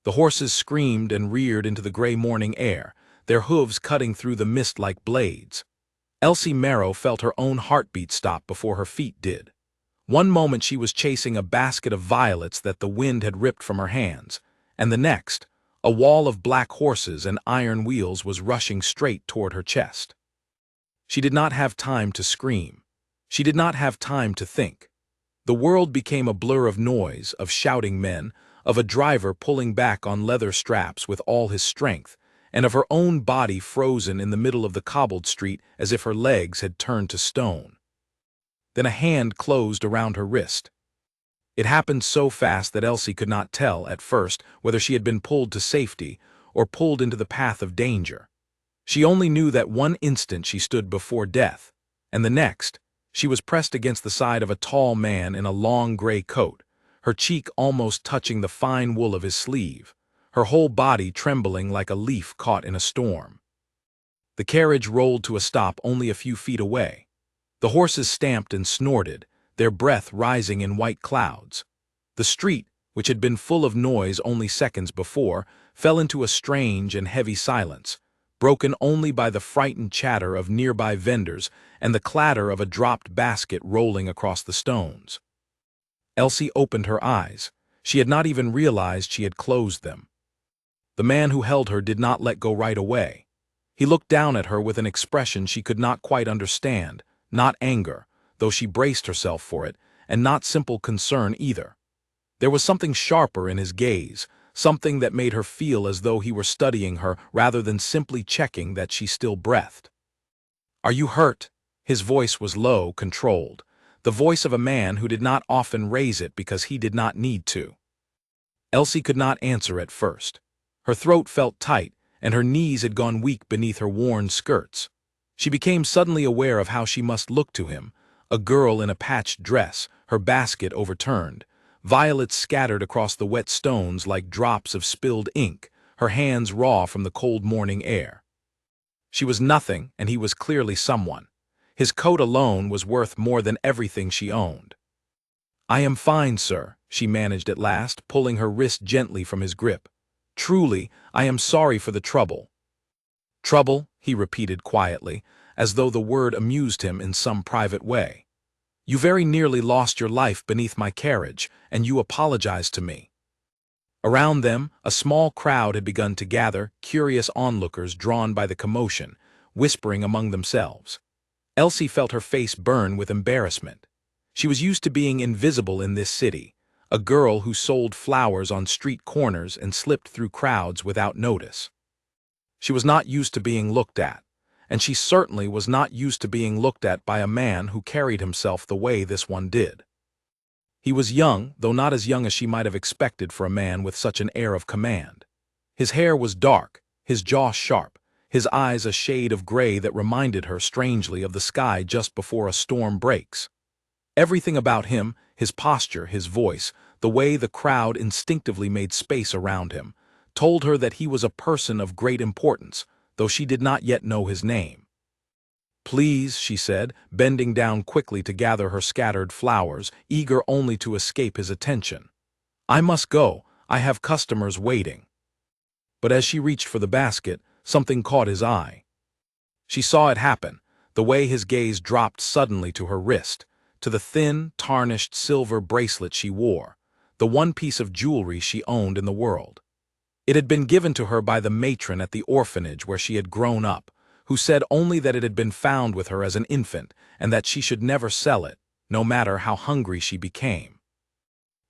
The horses screamed and reared into the gray morning air, their hooves cutting through the mist like blades. Elsie Marrow felt her own heartbeat stop before her feet did. One moment she was chasing a basket of violets that the wind had ripped from her hands, and the next, a wall of black horses and iron wheels was rushing straight toward her chest. She did not have time to scream. She did not have time to think. The world became a blur of noise, of shouting men, of a driver pulling back on leather straps with all his strength, and of her own body frozen in the middle of the cobbled street as if her legs had turned to stone. Then a hand closed around her wrist. It happened so fast that Elsie could not tell, at first, whether she had been pulled to safety or pulled into the path of danger. She only knew that one instant she stood before death, and the next, she was pressed against the side of a tall man in a long gray coat, her cheek almost touching the fine wool of his sleeve, her whole body trembling like a leaf caught in a storm. The carriage rolled to a stop only a few feet away. The horses stamped and snorted, their breath rising in white clouds. The street, which had been full of noise only seconds before, fell into a strange and heavy silence, broken only by the frightened chatter of nearby vendors and the clatter of a dropped basket rolling across the stones. Elsie opened her eyes. She had not even realized she had closed them. The man who held her did not let go right away. He looked down at her with an expression she could not quite understand, not anger, though she braced herself for it, and not simple concern either. There was something sharper in his gaze, something that made her feel as though he were studying her rather than simply checking that she still breathed. "Are you hurt?" His voice was low, controlled, the voice of a man who did not often raise it because he did not need to. Elsie could not answer at first. Her throat felt tight, and her knees had gone weak beneath her worn skirts. She became suddenly aware of how she must look to him, a girl in a patched dress, her basket overturned, violets scattered across the wet stones like drops of spilled ink, her hands raw from the cold morning air. She was nothing, and he was clearly someone. His coat alone was worth more than everything she owned. "I am fine, sir," she managed at last, pulling her wrist gently from his grip. "Truly, I am sorry for the trouble." "Trouble," he repeated quietly, as though the word amused him in some private way. "You very nearly lost your life beneath my carriage, and you apologized to me." Around them, a small crowd had begun to gather, curious onlookers drawn by the commotion, whispering among themselves. Elsie felt her face burn with embarrassment. She was used to being invisible in this city, a girl who sold flowers on street corners and slipped through crowds without notice. She was not used to being looked at, and she certainly was not used to being looked at by a man who carried himself the way this one did. He was young, though not as young as she might have expected for a man with such an air of command. His hair was dark, his jaw sharp, his eyes a shade of gray that reminded her strangely of the sky just before a storm breaks. Everything about him, his posture, his voice, the way the crowd instinctively made space around him, told her that he was a person of great importance, though she did not yet know his name. "Please," she said, bending down quickly to gather her scattered flowers, eager only to escape his attention. "I must go. I have customers waiting." But as she reached for the basket, something caught his eye. She saw it happen, the way his gaze dropped suddenly to her wrist, to the thin, tarnished silver bracelet she wore, the one piece of jewelry she owned in the world. It had been given to her by the matron at the orphanage where she had grown up, who said only that it had been found with her as an infant and that she should never sell it, no matter how hungry she became.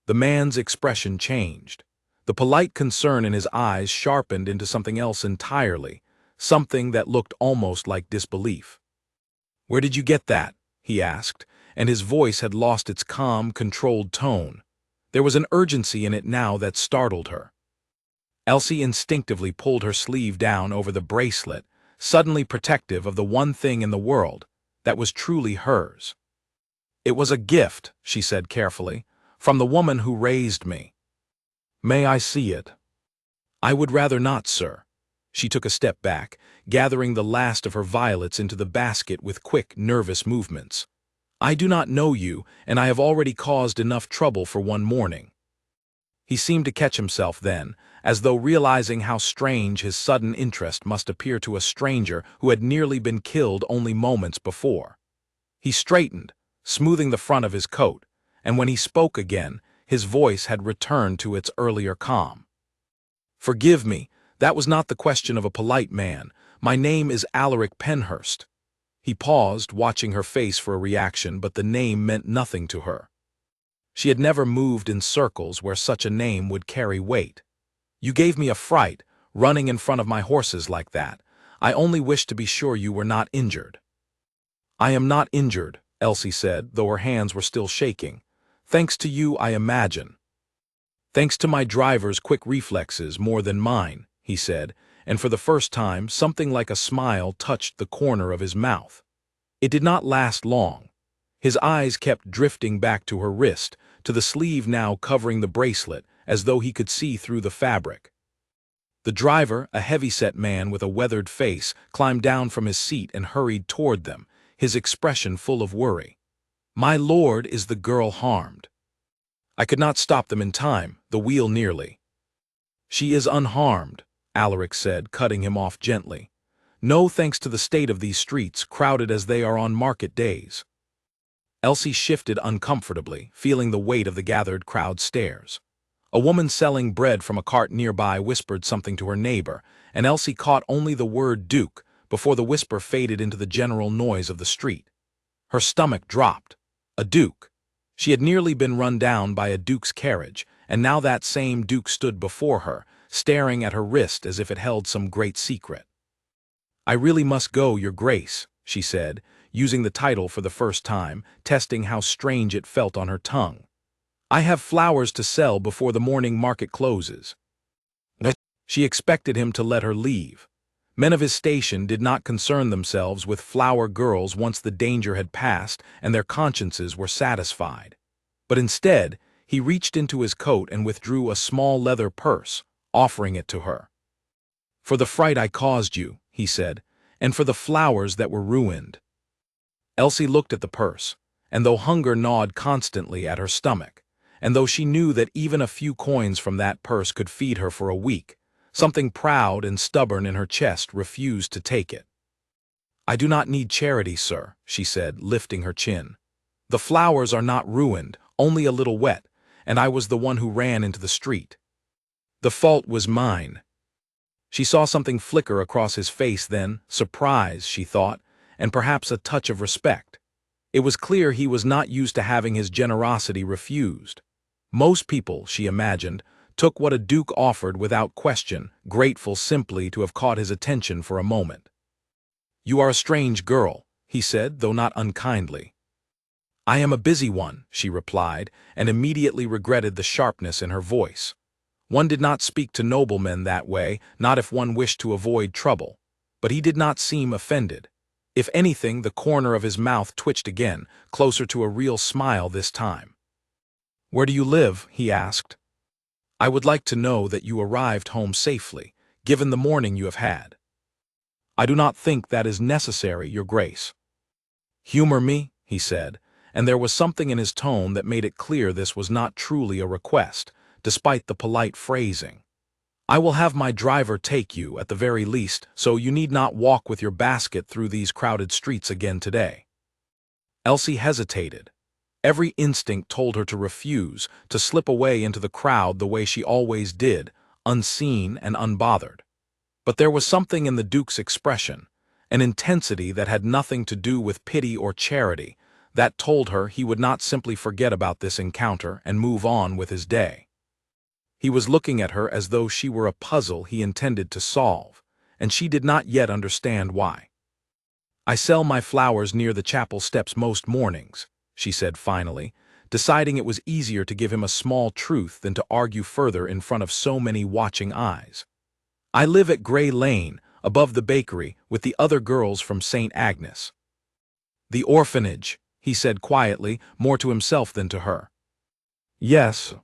The man's expression changed. The polite concern in his eyes sharpened into something else entirely, something that looked almost like disbelief. "Where did you get that?" he asked, and his voice had lost its calm, controlled tone. There was an urgency in it now that startled her. Elsie instinctively pulled her sleeve down over the bracelet, suddenly protective of the one thing in the world that was truly hers. "It was a gift," she said carefully, "from the woman who raised me." "May I see it?" "I would rather not, sir." She took a step back, gathering the last of her violets into the basket with quick, nervous movements. "I do not know you, and I have already caused enough trouble for one morning." He seemed to catch himself then, as though realizing how strange his sudden interest must appear to a stranger who had nearly been killed only moments before. He straightened, smoothing the front of his coat, and when he spoke again, his voice had returned to its earlier calm. "Forgive me, that was not the question of a polite man. My name is Alaric Penhurst." He paused, watching her face for a reaction, but the name meant nothing to her. She had never moved in circles where such a name would carry weight. "You gave me a fright, running in front of my horses like that. I only wished to be sure you were not injured." "I am not injured," Elsie said, though her hands were still shaking. "Thanks to you, I imagine." "Thanks to my driver's quick reflexes more than mine," he said, and for the first time something like a smile touched the corner of his mouth. It did not last long. His eyes kept drifting back to her wrist, to the sleeve now covering the bracelet, as though he could see through the fabric. The driver, a heavy-set man with a weathered face, climbed down from his seat and hurried toward them, his expression full of worry. "My lord, is the girl harmed?" "I could not stop them in time, the wheel nearly." "She is unharmed," Alaric said, cutting him off gently. "No thanks to the state of these streets, crowded as they are on market days." Elsie shifted uncomfortably, feeling the weight of the gathered crowd stares. A woman selling bread from a cart nearby whispered something to her neighbor, and Elsie caught only the word Duke before the whisper faded into the general noise of the street. Her stomach dropped. A Duke. She had nearly been run down by a Duke's carriage, and now that same Duke stood before her, staring at her wrist as if it held some great secret. "I really must go, Your Grace," she said, using the title for the first time, testing how strange it felt on her tongue. "I have flowers to sell before the morning market closes." She expected him to let her leave. Men of his station did not concern themselves with flower girls once the danger had passed and their consciences were satisfied. But instead, he reached into his coat and withdrew a small leather purse, offering it to her. "For the fright I caused you," he said, "and for the flowers that were ruined." Elsie looked at the purse, and though hunger gnawed constantly at her stomach, and though she knew that even a few coins from that purse could feed her for a week, something proud and stubborn in her chest refused to take it. "I do not need charity, sir," she said, lifting her chin. "The flowers are not ruined, only a little wet, and I was the one who ran into the street. The fault was mine." She saw something flicker across his face then, surprise, she thought, and perhaps a touch of respect. It was clear he was not used to having his generosity refused. Most people, she imagined, took what a duke offered without question, grateful simply to have caught his attention for a moment. "You are a strange girl," he said, though not unkindly. "I am a busy one," she replied, and immediately regretted the sharpness in her voice. One did not speak to noblemen that way, not if one wished to avoid trouble. But he did not seem offended. If anything, the corner of his mouth twitched again, closer to a real smile this time. "Where do you live?" he asked. "I would like to know that you arrived home safely, given the morning you have had." "I do not think that is necessary, Your Grace." "Humor me," he said, and there was something in his tone that made it clear this was not truly a request, despite the polite phrasing. "I will have my driver take you, at the very least, so you need not walk with your basket through these crowded streets again today." Elsie hesitated. Every instinct told her to refuse, to slip away into the crowd the way she always did, unseen and unbothered. But there was something in the Duke's expression, an intensity that had nothing to do with pity or charity, that told her he would not simply forget about this encounter and move on with his day. He was looking at her as though she were a puzzle he intended to solve, and she did not yet understand why. "I sell my flowers near the chapel steps most mornings," she said finally, deciding it was easier to give him a small truth than to argue further in front of so many watching eyes. "I live at Gray Lane, above the bakery, with the other girls from St. Agnes." "The orphanage," he said quietly, more to himself than to her. "Yes."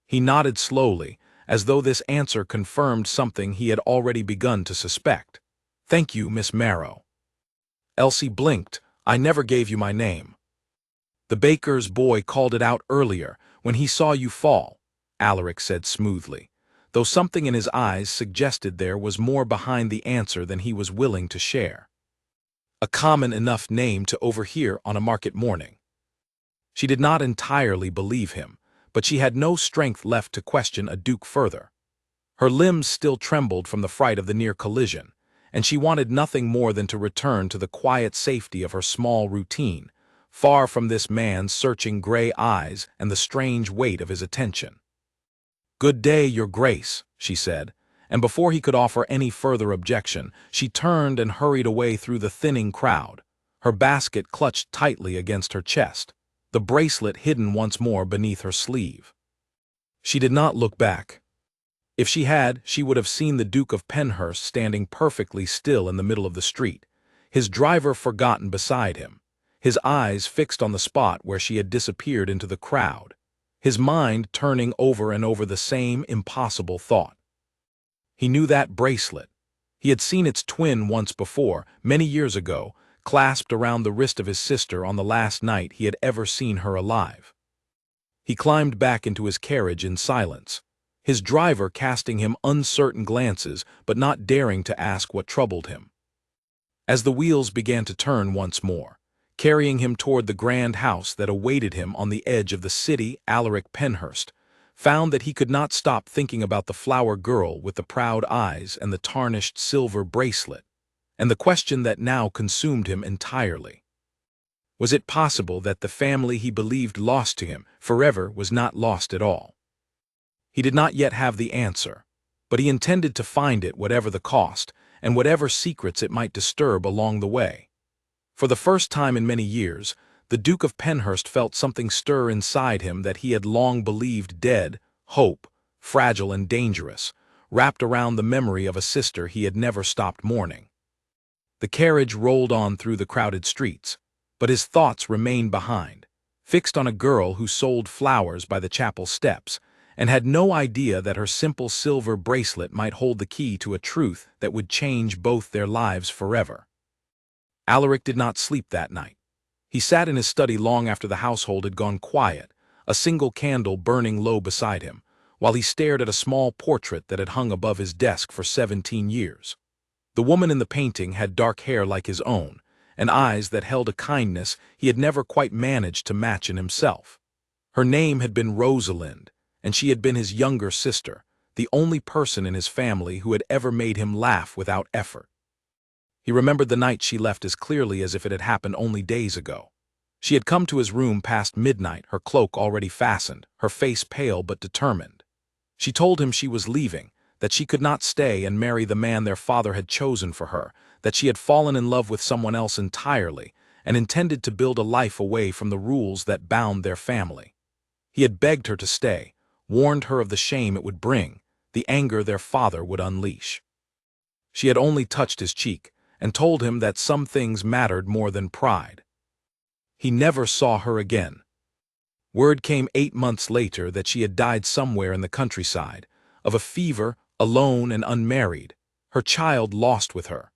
He nodded slowly, as though this answer confirmed something he had already begun to suspect. "Thank you, Miss Marrow." Elsie blinked. "I never gave you my name." "The baker's boy called it out earlier, when he saw you fall," Alaric said smoothly, though something in his eyes suggested there was more behind the answer than he was willing to share. A common enough name to overhear on a market morning. She did not entirely believe him, but she had no strength left to question a duke further. Her limbs still trembled from the fright of the near collision, and she wanted nothing more than to return to the quiet safety of her small routine, far from this man's searching gray eyes and the strange weight of his attention. "Good day, your grace," she said, and before he could offer any further objection, she turned and hurried away through the thinning crowd, her basket clutched tightly against her chest, the bracelet hidden once more beneath her sleeve. She did not look back. If she had, she would have seen the Duke of Penhurst standing perfectly still in the middle of the street, his driver forgotten beside him, his eyes fixed on the spot where she had disappeared into the crowd, his mind turning over and over the same impossible thought. He knew that bracelet. He had seen its twin once before, many years ago, clasped around the wrist of his sister on the last night he had ever seen her alive. He climbed back into his carriage in silence, his driver casting him uncertain glances but not daring to ask what troubled him. As the wheels began to turn once more, carrying him toward the grand house that awaited him on the edge of the city, Alaric Penhurst found that he could not stop thinking about the flower girl with the proud eyes and the tarnished silver bracelet, and the question that now consumed him entirely. Was it possible that the family he believed lost to him forever was not lost at all? He did not yet have the answer, but he intended to find it whatever the cost, and whatever secrets it might disturb along the way. For the first time in many years, the Duke of Penhurst felt something stir inside him that he had long believed dead, hope, fragile and dangerous, wrapped around the memory of a sister he had never stopped mourning. The carriage rolled on through the crowded streets, but his thoughts remained behind, fixed on a girl who sold flowers by the chapel steps, and had no idea that her simple silver bracelet might hold the key to a truth that would change both their lives forever. Alaric did not sleep that night. He sat in his study long after the household had gone quiet, a single candle burning low beside him, while he stared at a small portrait that had hung above his desk for 17 years. The woman in the painting had dark hair like his own, and eyes that held a kindness he had never quite managed to match in himself. Her name had been Rosalind, and she had been his younger sister, the only person in his family who had ever made him laugh without effort. He remembered the night she left as clearly as if it had happened only days ago. She had come to his room past midnight, her cloak already fastened, her face pale but determined. She told him she was leaving, that she could not stay and marry the man their father had chosen for her, that she had fallen in love with someone else entirely, and intended to build a life away from the rules that bound their family. He had begged her to stay, warned her of the shame it would bring, the anger their father would unleash. She had only touched his cheek, and told him that some things mattered more than pride. He never saw her again. Word came 8 months later that she had died somewhere in the countryside, of a fever, alone and unmarried, her child lost with her.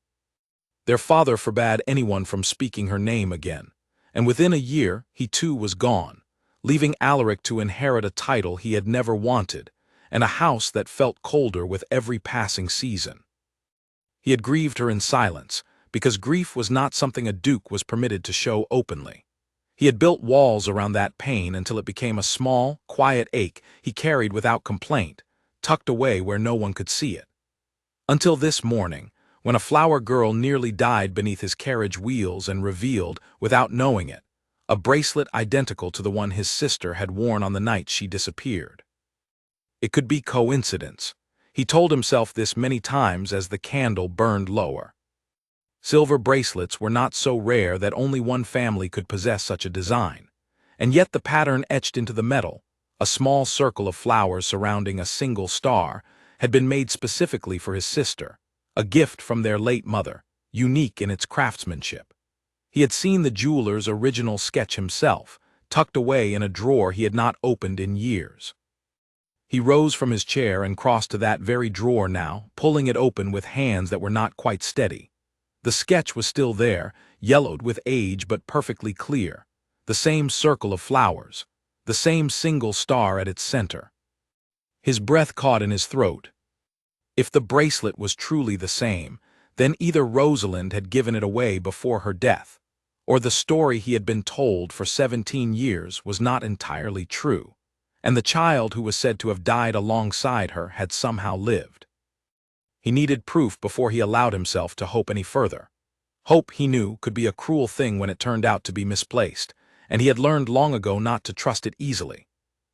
Their father forbade anyone from speaking her name again, and within a year he too was gone, leaving Alaric to inherit a title he had never wanted, and a house that felt colder with every passing season. He had grieved her in silence, because grief was not something a duke was permitted to show openly. He had built walls around that pain until it became a small, quiet ache he carried without complaint, tucked away where no one could see it. Until this morning, when a flower girl nearly died beneath his carriage wheels and revealed, without knowing it, a bracelet identical to the one his sister had worn on the night she disappeared. It could be coincidence. He told himself this many times as the candle burned lower. Silver bracelets were not so rare that only one family could possess such a design, and yet the pattern etched into the metal, a small circle of flowers surrounding a single star, had been made specifically for his sister, a gift from their late mother, unique in its craftsmanship. He had seen the jeweler's original sketch himself, tucked away in a drawer he had not opened in years. He rose from his chair and crossed to that very drawer now, pulling it open with hands that were not quite steady. The sketch was still there, yellowed with age but perfectly clear, the same circle of flowers, the same single star at its center. His breath caught in his throat. If the bracelet was truly the same, then either Rosalind had given it away before her death, or the story he had been told for 17 years was not entirely true, and the child who was said to have died alongside her had somehow lived. He needed proof before he allowed himself to hope any further. Hope, he knew, could be a cruel thing when it turned out to be misplaced, and he had learned long ago not to trust it easily.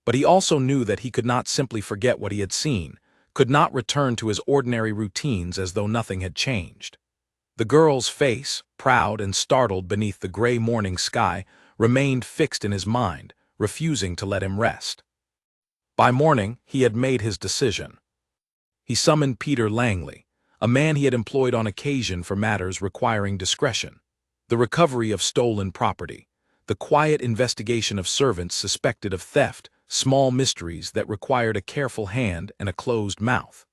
But he also knew that he could not simply forget what he had seen, could not return to his ordinary routines as though nothing had changed. The girl's face, proud and startled beneath the gray morning sky, remained fixed in his mind, refusing to let him rest. By morning, he had made his decision. He summoned Peter Langley, a man he had employed on occasion for matters requiring discretion: the recovery of stolen property, the quiet investigation of servants suspected of theft, small mysteries that required a careful hand and a closed mouth.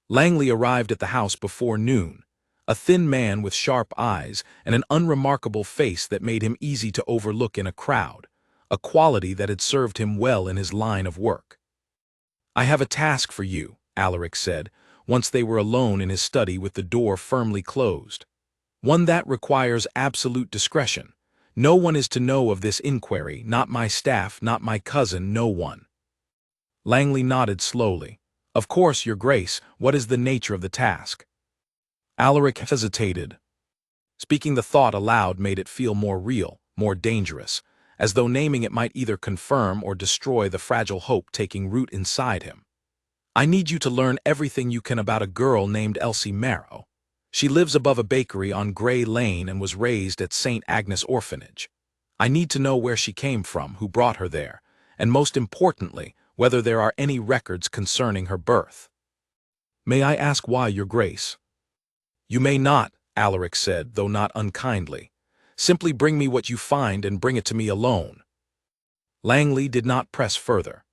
Langley arrived at the house before noon, a thin man with sharp eyes and an unremarkable face that made him easy to overlook in a crowd, a quality that had served him well in his line of work. "I have a task for you," Alaric said, once they were alone in his study with the door firmly closed. "One that requires absolute discretion. No one is to know of this inquiry, not my staff, not my cousin, no one." Langley nodded slowly. "Of course, Your Grace, what is the nature of the task?" Alaric hesitated. Speaking the thought aloud made it feel more real, more dangerous, as though naming it might either confirm or destroy the fragile hope taking root inside him. "I need you to learn everything you can about a girl named Elsie Marrow. She lives above a bakery on Gray Lane and was raised at St. Agnes Orphanage. I need to know where she came from, who brought her there, and most importantly, whether there are any records concerning her birth." "May I ask why, Your Grace?" "You may not," Alaric said, though not unkindly. "Simply bring me what you find and bring it to me alone." Langley did not press further.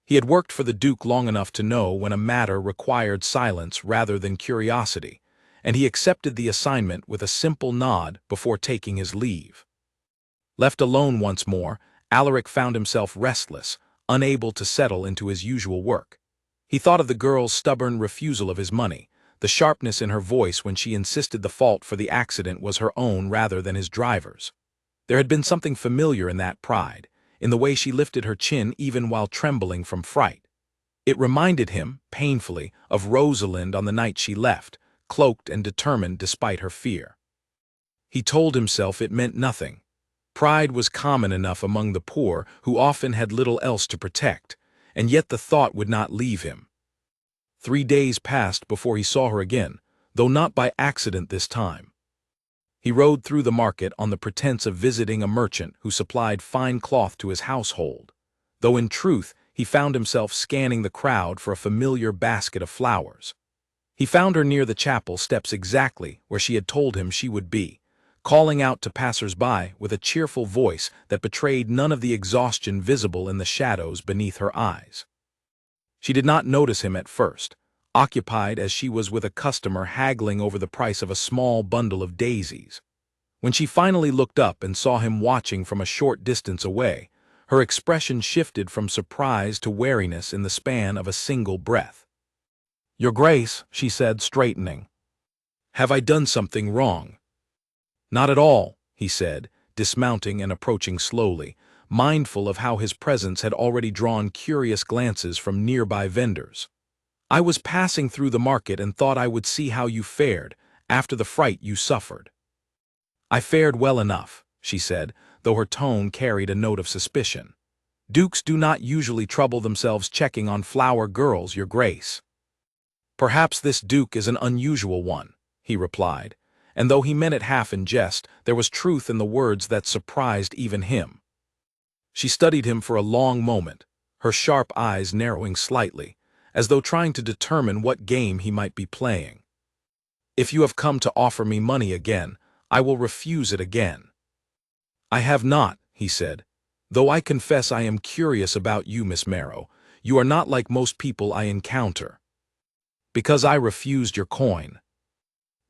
He had worked for the Duke long enough to know when a matter required silence rather than curiosity, and he accepted the assignment with a simple nod before taking his leave. Left alone once more, Alaric found himself restless, unable to settle into his usual work. He thought of the girl's stubborn refusal of his money, the sharpness in her voice when she insisted the fault for the accident was her own rather than his driver's. There had been something familiar in that pride, in the way she lifted her chin even while trembling from fright. It reminded him, painfully, of Rosalind on the night she left, cloaked and determined despite her fear. He told himself it meant nothing. Pride was common enough among the poor, who often had little else to protect, and yet the thought would not leave him. 3 days passed before he saw her again, though not by accident this time. He rode through the market on the pretense of visiting a merchant who supplied fine cloth to his household, though in truth he found himself scanning the crowd for a familiar basket of flowers. He found her near the chapel steps exactly where she had told him she would be, calling out to passers-by with a cheerful voice that betrayed none of the exhaustion visible in the shadows beneath her eyes. She did not notice him at first, occupied as she was with a customer haggling over the price of a small bundle of daisies. When she finally looked up and saw him watching from a short distance away, her expression shifted from surprise to wariness in the span of a single breath. "Your Grace," she said, straightening. "Have I done something wrong?" "Not at all," he said, dismounting and approaching slowly, mindful of how his presence had already drawn curious glances from nearby vendors. "I was passing through the market and thought I would see how you fared after the fright you suffered." "I fared well enough," she said, though her tone carried a note of suspicion. "Dukes do not usually trouble themselves checking on flower girls, Your Grace." "Perhaps this duke is an unusual one," he replied, and though he meant it half in jest, there was truth in the words that surprised even him. She studied him for a long moment, her sharp eyes narrowing slightly, as though trying to determine what game he might be playing. "If you have come to offer me money again, I will refuse it again." "I have not," he said, "though I confess I am curious about you, Miss Marrow. You are not like most people I encounter." "Because I refused your coin."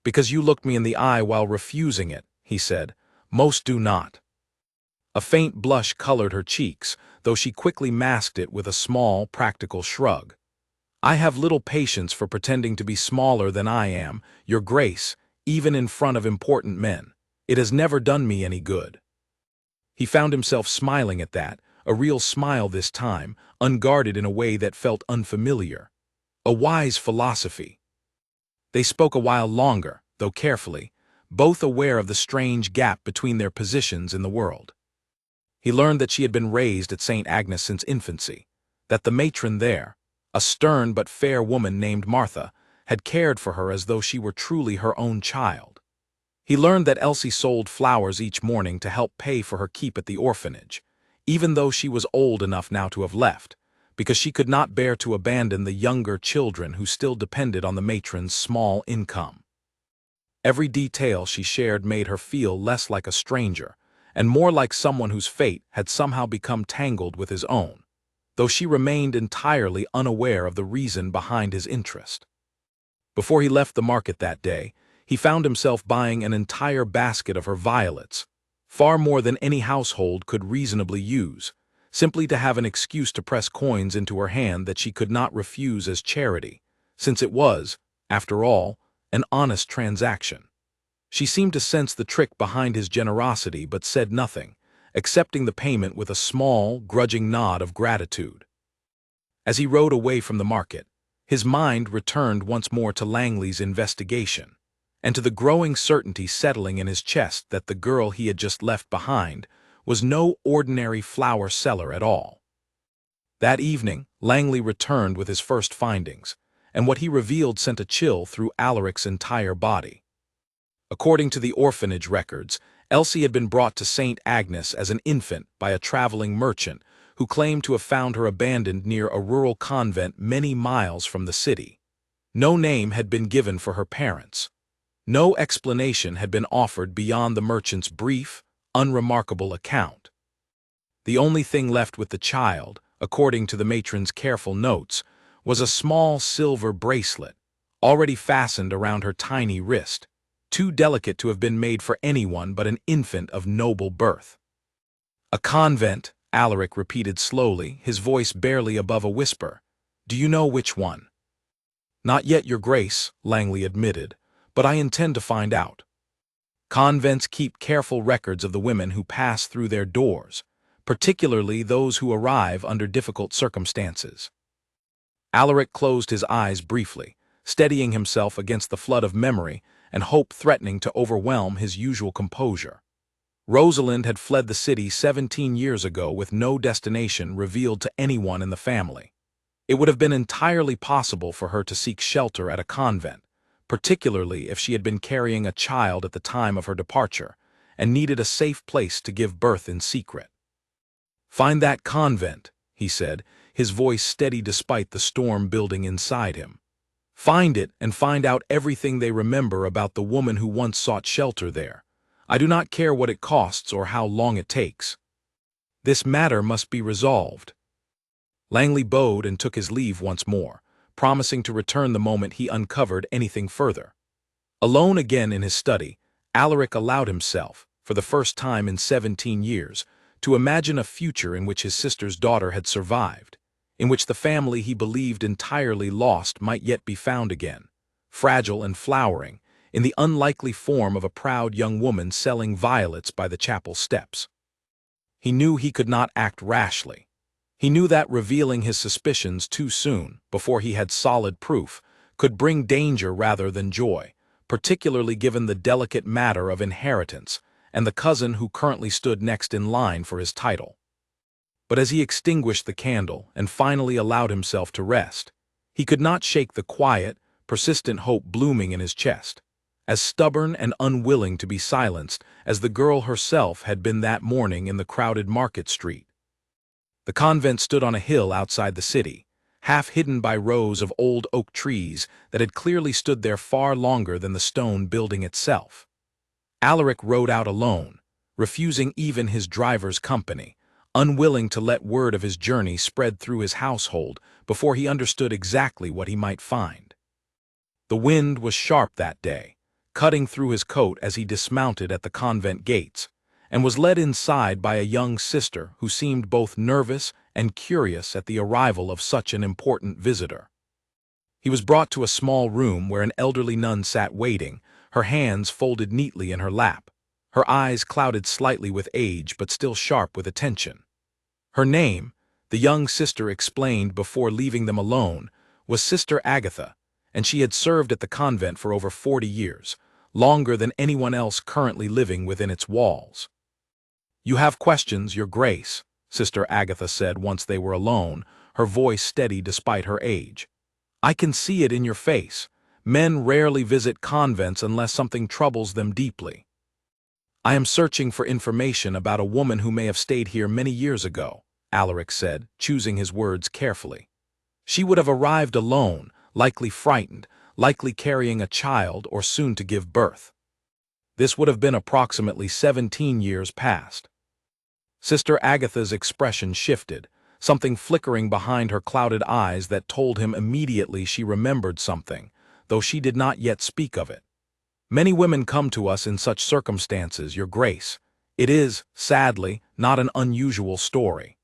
"Because you looked me in the eye while refusing it," he said. "Most do not." A faint blush colored her cheeks, though she quickly masked it with a small, practical shrug. I have little patience for pretending to be smaller than I am, Your Grace, even in front of important men. It has never done me any good." He found himself smiling at that, a real smile this time, unguarded in a way that felt unfamiliar. A wise philosophy. They spoke a while longer, though carefully, both aware of the strange gap between their positions in the world. He learned that she had been raised at St. Agnes since infancy, that the matron there, a stern but fair woman named Martha, had cared for her as though she were truly her own child. He learned that Elsie sold flowers each morning to help pay for her keep at the orphanage, even though she was old enough now to have left, because she could not bear to abandon the younger children who still depended on the matron's small income. Every detail she shared made her feel less like a stranger, and more like someone whose fate had somehow become tangled with his own, though she remained entirely unaware of the reason behind his interest. Before he left the market that day, he found himself buying an entire basket of her violets, far more than any household could reasonably use, simply to have an excuse to press coins into her hand that she could not refuse as charity, since it was, after all, an honest transaction. She seemed to sense the trick behind his generosity but said nothing, accepting the payment with a small, grudging nod of gratitude. As he rode away from the market, his mind returned once more to Langley's investigation, and to the growing certainty settling in his chest that the girl he had just left behind was no ordinary flower seller at all. That evening, Langley returned with his first findings, and what he revealed sent a chill through Alaric's entire body. According to the orphanage records, Elsie had been brought to St. Agnes as an infant by a traveling merchant who claimed to have found her abandoned near a rural convent many miles from the city. No name had been given for her parents. No explanation had been offered beyond the merchant's brief, unremarkable account. The only thing left with the child, according to the matron's careful notes, was a small silver bracelet, already fastened around her tiny wrist, too delicate to have been made for anyone but an infant of noble birth. "A convent," Alaric repeated slowly, his voice barely above a whisper. "Do you know which one?" "Not yet, Your Grace," Langley admitted, "but I intend to find out. Convents keep careful records of the women who pass through their doors, particularly those who arrive under difficult circumstances." Alaric closed his eyes briefly, steadying himself against the flood of memory and hope threatening to overwhelm his usual composure. Rosalind had fled the city 17 years ago with no destination revealed to anyone in the family. It would have been entirely possible for her to seek shelter at a convent, particularly if she had been carrying a child at the time of her departure and needed a safe place to give birth in secret. "Find that convent," he said, his voice steady despite the storm building inside him. "Find it and find out everything they remember about the woman who once sought shelter there. I do not care what it costs or how long it takes. This matter must be resolved." Langley bowed and took his leave once more, promising to return the moment he uncovered anything further. Alone again in his study, Alaric allowed himself, for the first time in 17 years, to imagine a future in which his sister's daughter had survived, in which the family he believed entirely lost might yet be found again, fragile and flowering, in the unlikely form of a proud young woman selling violets by the chapel steps. He knew he could not act rashly. He knew that revealing his suspicions too soon, before he had solid proof, could bring danger rather than joy, particularly given the delicate matter of inheritance and the cousin who currently stood next in line for his title. But as he extinguished the candle and finally allowed himself to rest, he could not shake the quiet, persistent hope blooming in his chest, as stubborn and unwilling to be silenced as the girl herself had been that morning in the crowded market street. The convent stood on a hill outside the city, half hidden by rows of old oak trees that had clearly stood there far longer than the stone building itself. Alaric rode out alone, refusing even his driver's company, unwilling to let word of his journey spread through his household before he understood exactly what he might find. The wind was sharp that day, cutting through his coat as he dismounted at the convent gates, and was led inside by a young sister who seemed both nervous and curious at the arrival of such an important visitor. He was brought to a small room where an elderly nun sat waiting, her hands folded neatly in her lap, her eyes clouded slightly with age but still sharp with attention. Her name, the young sister explained before leaving them alone, was Sister Agatha, and she had served at the convent for over 40 years, longer than anyone else currently living within its walls. "You have questions, Your Grace," Sister Agatha said once they were alone, her voice steady despite her age. "I can see it in your face. Men rarely visit convents unless something troubles them deeply. I am searching for information about a woman who may have stayed here many years ago," Alaric said, choosing his words carefully. "She would have arrived alone, likely frightened, likely carrying a child or soon to give birth. This would have been approximately 17 years past." Sister Agatha's expression shifted, something flickering behind her clouded eyes that told him immediately she remembered something, though she did not yet speak of it. "Many women come to us in such circumstances, Your Grace. It is, sadly, not an unusual story."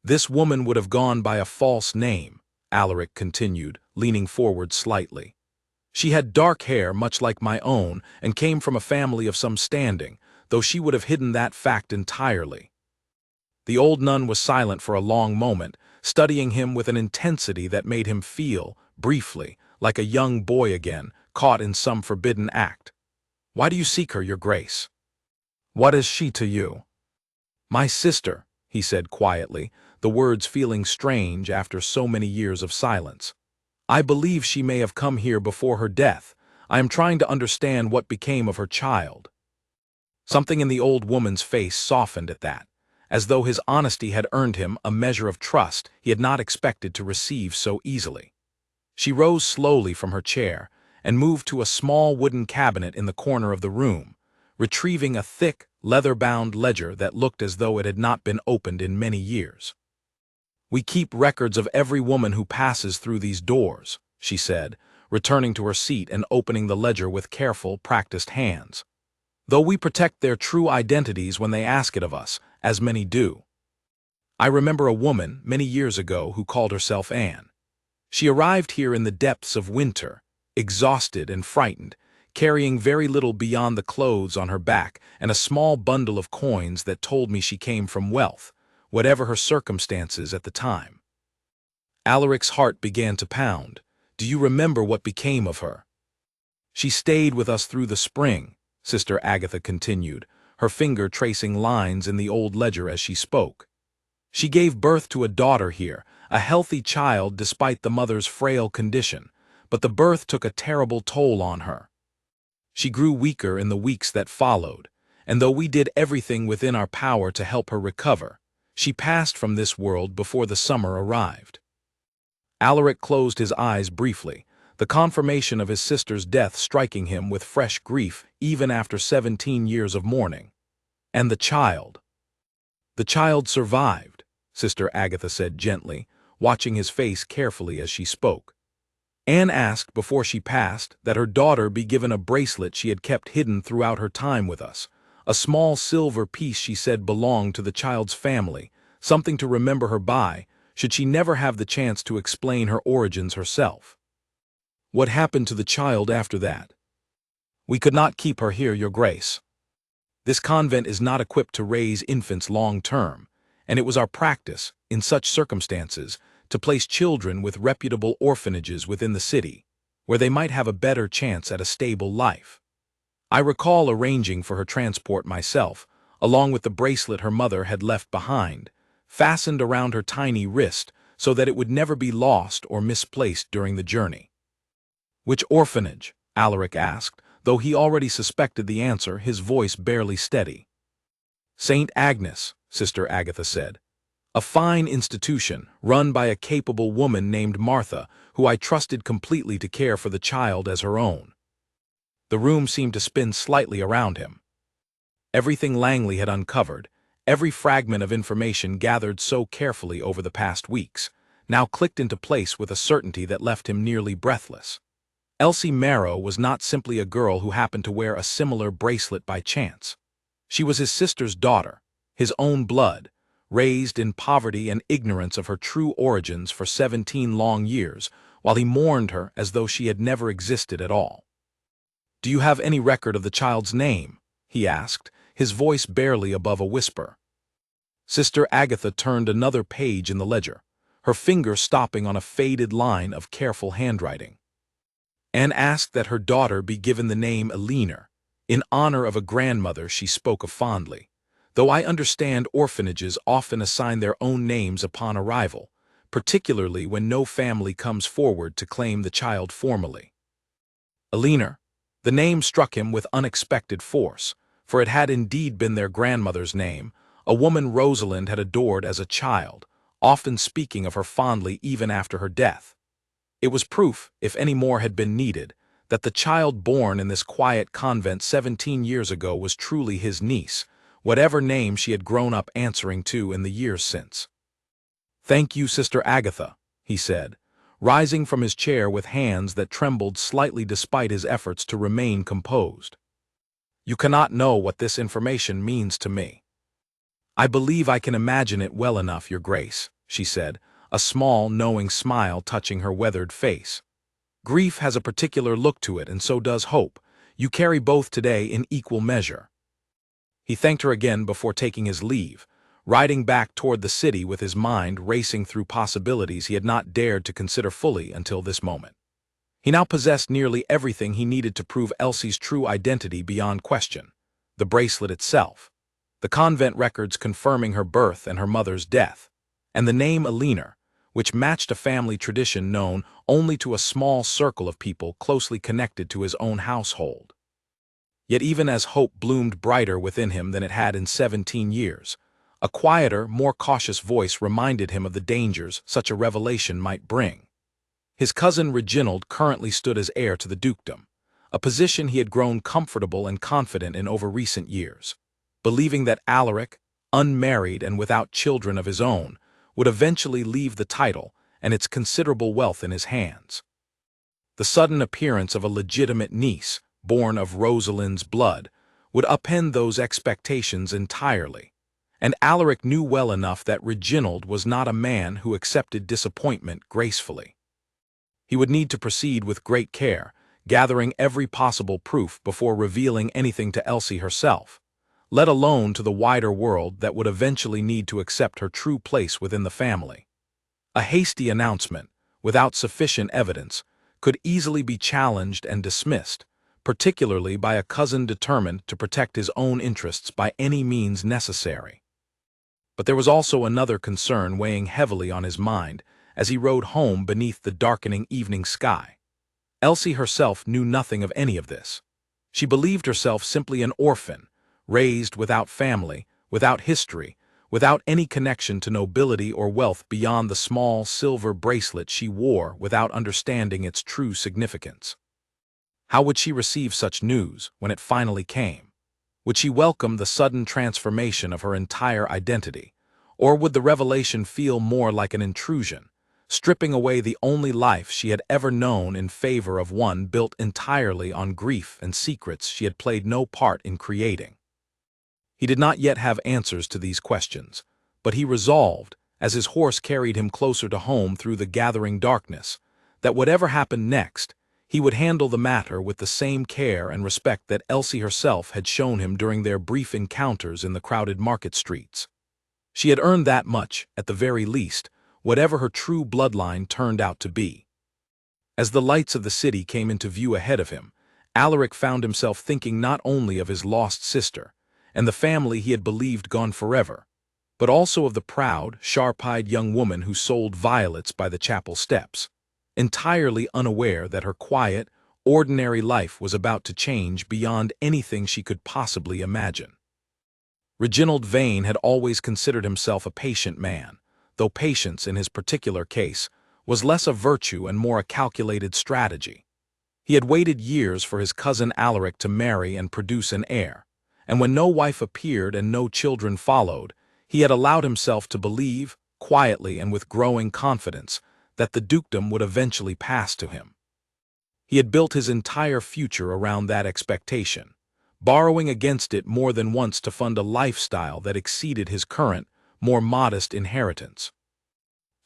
"This woman would have gone by a false name," Alaric continued, leaning forward slightly. "She had dark hair much like my own and came from a family of some standing, though she would have hidden that fact entirely." The old nun was silent for a long moment, studying him with an intensity that made him feel, briefly, like a young boy again, caught in some forbidden act. "Why do you seek her, Your Grace? What is she to you?" "My sister," he said quietly, the words feeling strange after so many years of silence. "I believe she may have come here before her death. I am trying to understand what became of her child." Something in the old woman's face softened at that, as though his honesty had earned him a measure of trust he had not expected to receive so easily. She rose slowly from her chair and moved to a small wooden cabinet in the corner of the room, retrieving a thick, leather-bound ledger that looked as though it had not been opened in many years. "We keep records of every woman who passes through these doors," she said, returning to her seat and opening the ledger with careful, practiced hands. "Though we protect their true identities when they ask it of us, as many do. I remember a woman, many years ago, who called herself Anne. She arrived here in the depths of winter, exhausted and frightened, carrying very little beyond the clothes on her back and a small bundle of coins that told me she came from wealth, whatever her circumstances at the time." Alaric's heart began to pound. "Do you remember what became of her?" "She stayed with us through the spring," Sister Agatha continued, her finger tracing lines in the old ledger as she spoke. "She gave birth to a daughter here, a healthy child despite the mother's frail condition, but the birth took a terrible toll on her. She grew weaker in the weeks that followed, and though we did everything within our power to help her recover, she passed from this world before the summer arrived." Alaric closed his eyes briefly, the confirmation of his sister's death striking him with fresh grief even after 17 years of mourning. "And the child?" "The child survived," Sister Agatha said gently, watching his face carefully as she spoke. "Anne asked before she passed that her daughter be given a bracelet she had kept hidden throughout her time with us, a small silver piece she said belonged to the child's family, something to remember her by, should she never have the chance to explain her origins herself." "What happened to the child after that?" "We could not keep her here, Your Grace. This convent is not equipped to raise infants long-term, and it was our practice, in such circumstances, to place children with reputable orphanages within the city, where they might have a better chance at a stable life. I recall arranging for her transport myself, along with the bracelet her mother had left behind, fastened around her tiny wrist so that it would never be lost or misplaced during the journey." "Which orphanage?" Alaric asked, though he already suspected the answer, his voice barely steady. "St. Agnes," Sister Agatha said. "A fine institution, run by a capable woman named Martha, who I trusted completely to care for the child as her own." The room seemed to spin slightly around him. Everything Langley had uncovered, every fragment of information gathered so carefully over the past weeks, now clicked into place with a certainty that left him nearly breathless. Elsie Marrow was not simply a girl who happened to wear a similar bracelet by chance. She was his sister's daughter, his own blood, raised in poverty and ignorance of her true origins for 17 long years, while he mourned her as though she had never existed at all. "Do you have any record of the child's name?" he asked, his voice barely above a whisper. Sister Agatha turned another page in the ledger, her finger stopping on a faded line of careful handwriting. Anne asked that her daughter be given the name Eleanor, in honor of a grandmother she spoke of fondly, though I understand orphanages often assign their own names upon arrival, particularly when no family comes forward to claim the child formally. Eleanor. The name struck him with unexpected force, for it had indeed been their grandmother's name, a woman Rosalind had adored as a child, often speaking of her fondly even after her death. It was proof, if any more had been needed, that the child born in this quiet convent 17 years ago was truly his niece, whatever name she had grown up answering to in the years since. "Thank you, Sister Agatha," he said, rising from his chair with hands that trembled slightly despite his efforts to remain composed. "You cannot know what this information means to me." "I believe I can imagine it well enough, Your Grace," she said, a small, knowing smile touching her weathered face. "Grief has a particular look to it, and so does hope. You carry both today in equal measure." He thanked her again before taking his leave, riding back toward the city with his mind racing through possibilities he had not dared to consider fully until this moment. He now possessed nearly everything he needed to prove Elsie's true identity beyond question: the bracelet itself, the convent records confirming her birth and her mother's death, and the name Eleanor, which matched a family tradition known only to a small circle of people closely connected to his own household. Yet even as hope bloomed brighter within him than it had in 17 years, a quieter, more cautious voice reminded him of the dangers such a revelation might bring. His cousin Reginald currently stood as heir to the dukedom, a position he had grown comfortable and confident in over recent years, believing that Alaric, unmarried and without children of his own, would eventually leave the title and its considerable wealth in his hands. The sudden appearance of a legitimate niece, born of Rosalind's blood, would upend those expectations entirely, and Alaric knew well enough that Reginald was not a man who accepted disappointment gracefully. He would need to proceed with great care, gathering every possible proof before revealing anything to Elsie herself, let alone to the wider world that would eventually need to accept her true place within the family. A hasty announcement, without sufficient evidence, could easily be challenged and dismissed, particularly by a cousin determined to protect his own interests by any means necessary. But there was also another concern weighing heavily on his mind as he rode home beneath the darkening evening sky. Elsie herself knew nothing of any of this. She believed herself simply an orphan, raised without family, without history, without any connection to nobility or wealth beyond the small silver bracelet she wore without understanding its true significance. How would she receive such news when it finally came? Would she welcome the sudden transformation of her entire identity, or would the revelation feel more like an intrusion, stripping away the only life she had ever known in favor of one built entirely on grief and secrets she had played no part in creating? He did not yet have answers to these questions, but he resolved, as his horse carried him closer to home through the gathering darkness, that whatever happened next, he would handle the matter with the same care and respect that Elsie herself had shown him during their brief encounters in the crowded market streets. She had earned that much, at the very least, whatever her true bloodline turned out to be. As the lights of the city came into view ahead of him, Alaric found himself thinking not only of his lost sister, and the family he had believed gone forever, but also of the proud, sharp-eyed young woman who sold violets by the chapel steps, entirely unaware that her quiet, ordinary life was about to change beyond anything she could possibly imagine. Reginald Vane had always considered himself a patient man, though patience in his particular case was less a virtue and more a calculated strategy. He had waited years for his cousin Alaric to marry and produce an heir, and when no wife appeared and no children followed, he had allowed himself to believe, quietly and with growing confidence, that the dukedom would eventually pass to him. He had built his entire future around that expectation, borrowing against it more than once to fund a lifestyle that exceeded his current, more modest inheritance.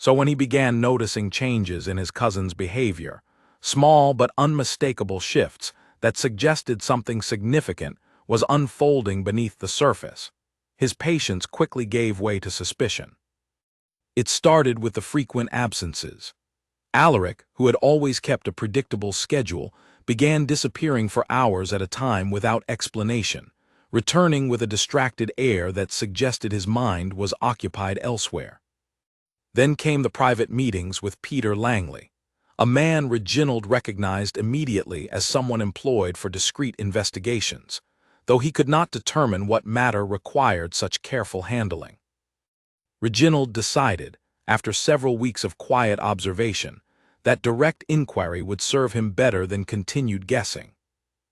So when he began noticing changes in his cousin's behavior, small but unmistakable shifts that suggested something significant was unfolding beneath the surface, his patience quickly gave way to suspicion. It started with the frequent absences. Alaric, who had always kept a predictable schedule, began disappearing for hours at a time without explanation, returning with a distracted air that suggested his mind was occupied elsewhere. Then came the private meetings with Peter Langley, a man Reginald recognized immediately as someone employed for discreet investigations, though he could not determine what matter required such careful handling. Reginald decided, after several weeks of quiet observation, that direct inquiry would serve him better than continued guessing.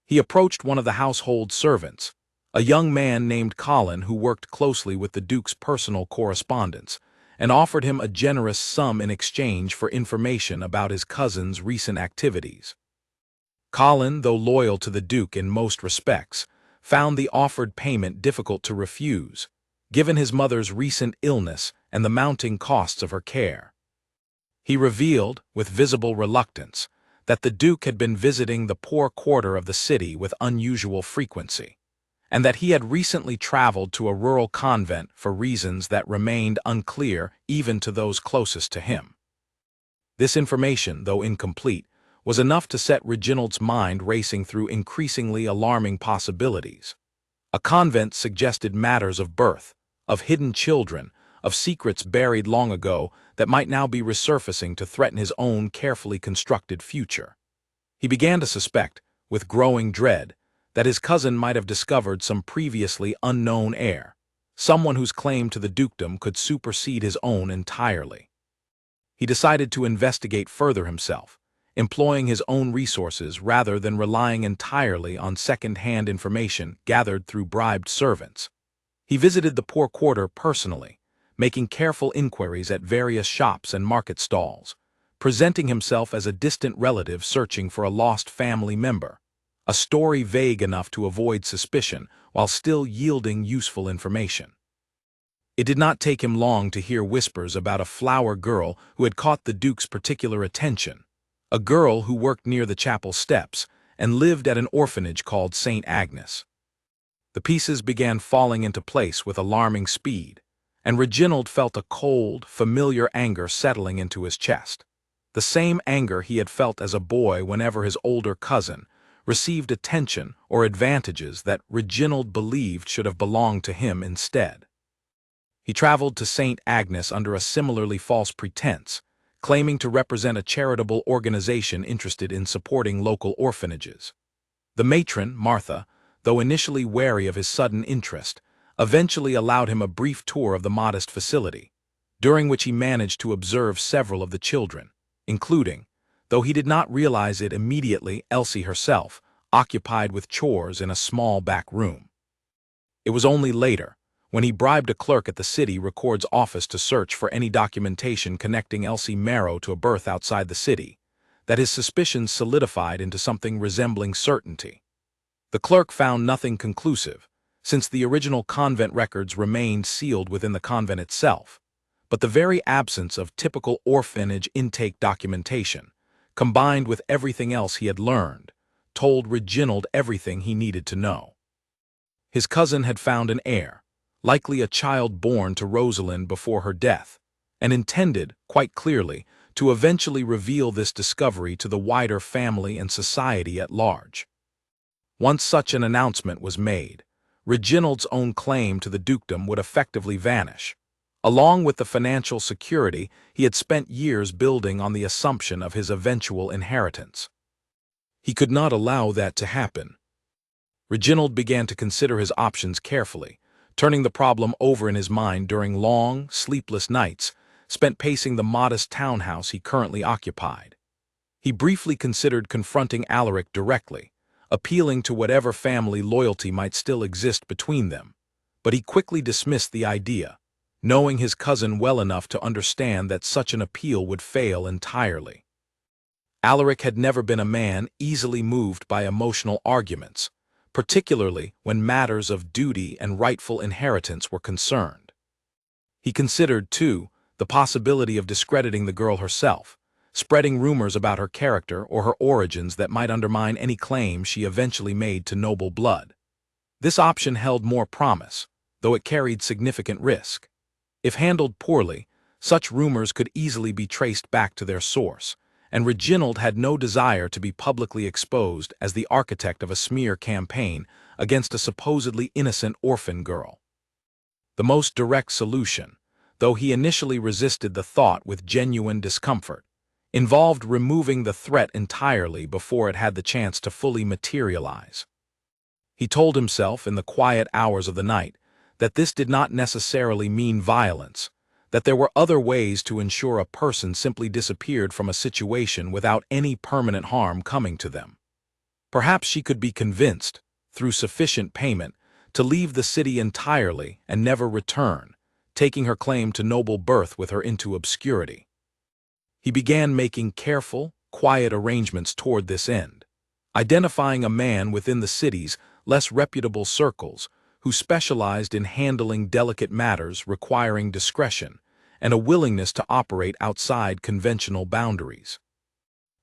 He approached one of the household servants, a young man named Colin who worked closely with the Duke's personal correspondence, and offered him a generous sum in exchange for information about his cousin's recent activities. Colin, though loyal to the Duke in most respects, found the offered payment difficult to refuse, given his mother's recent illness and the mounting costs of her care. He revealed, with visible reluctance, that the Duke had been visiting the poor quarter of the city with unusual frequency, and that he had recently traveled to a rural convent for reasons that remained unclear even to those closest to him. This information, though incomplete, was enough to set Reginald's mind racing through increasingly alarming possibilities. A convent suggested matters of birth, of hidden children, of secrets buried long ago that might now be resurfacing to threaten his own carefully constructed future. He began to suspect, with growing dread, that his cousin might have discovered some previously unknown heir, someone whose claim to the dukedom could supersede his own entirely. He decided to investigate further himself, employing his own resources rather than relying entirely on second-hand information gathered through bribed servants. He visited the poor quarter personally, making careful inquiries at various shops and market stalls, presenting himself as a distant relative searching for a lost family member, a story vague enough to avoid suspicion while still yielding useful information. It did not take him long to hear whispers about a flower girl who had caught the Duke's particular attention, a girl who worked near the chapel steps and lived at an orphanage called St. Agnes. The pieces began falling into place with alarming speed, and Reginald felt a cold, familiar anger settling into his chest, the same anger he had felt as a boy whenever his older cousin received attention or advantages that Reginald believed should have belonged to him instead. He traveled to St. Agnes under a similarly false pretense, claiming to represent a charitable organization interested in supporting local orphanages. The matron, Martha, though initially wary of his sudden interest, eventually allowed him a brief tour of the modest facility, during which he managed to observe several of the children, including, though he did not realize it immediately, Elsie herself, occupied with chores in a small back room. It was only later, when he bribed a clerk at the city record's office to search for any documentation connecting Elsie Marrow to a birth outside the city, that his suspicions solidified into something resembling certainty. The clerk found nothing conclusive, since the original convent records remained sealed within the convent itself, but the very absence of typical orphanage intake documentation, combined with everything else he had learned, told Reginald everything he needed to know. His cousin had found an heir, likely a child born to Rosalind before her death, and intended, quite clearly, to eventually reveal this discovery to the wider family and society at large. Once such an announcement was made, Reginald's own claim to the dukedom would effectively vanish, along with the financial security he had spent years building on the assumption of his eventual inheritance. He could not allow that to happen. Reginald began to consider his options carefully, turning the problem over in his mind during long, sleepless nights spent pacing the modest townhouse he currently occupied. He briefly considered confronting Alaric directly, appealing to whatever family loyalty might still exist between them, but he quickly dismissed the idea, knowing his cousin well enough to understand that such an appeal would fail entirely. Alaric had never been a man easily moved by emotional arguments, particularly when matters of duty and rightful inheritance were concerned. He considered, too, the possibility of discrediting the girl herself, spreading rumors about her character or her origins that might undermine any claim she eventually made to noble blood. This option held more promise, though it carried significant risk. If handled poorly, such rumors could easily be traced back to their source, and Reginald had no desire to be publicly exposed as the architect of a smear campaign against a supposedly innocent orphan girl. The most direct solution, though he initially resisted the thought with genuine discomfort, involved removing the threat entirely before it had the chance to fully materialize. He told himself in the quiet hours of the night that this did not necessarily mean violence, that there were other ways to ensure a person simply disappeared from a situation without any permanent harm coming to them. Perhaps she could be convinced, through sufficient payment, to leave the city entirely and never return, taking her claim to noble birth with her into obscurity. He began making careful, quiet arrangements toward this end, identifying a man within the city's less reputable circles who specialized in handling delicate matters requiring discretion and a willingness to operate outside conventional boundaries.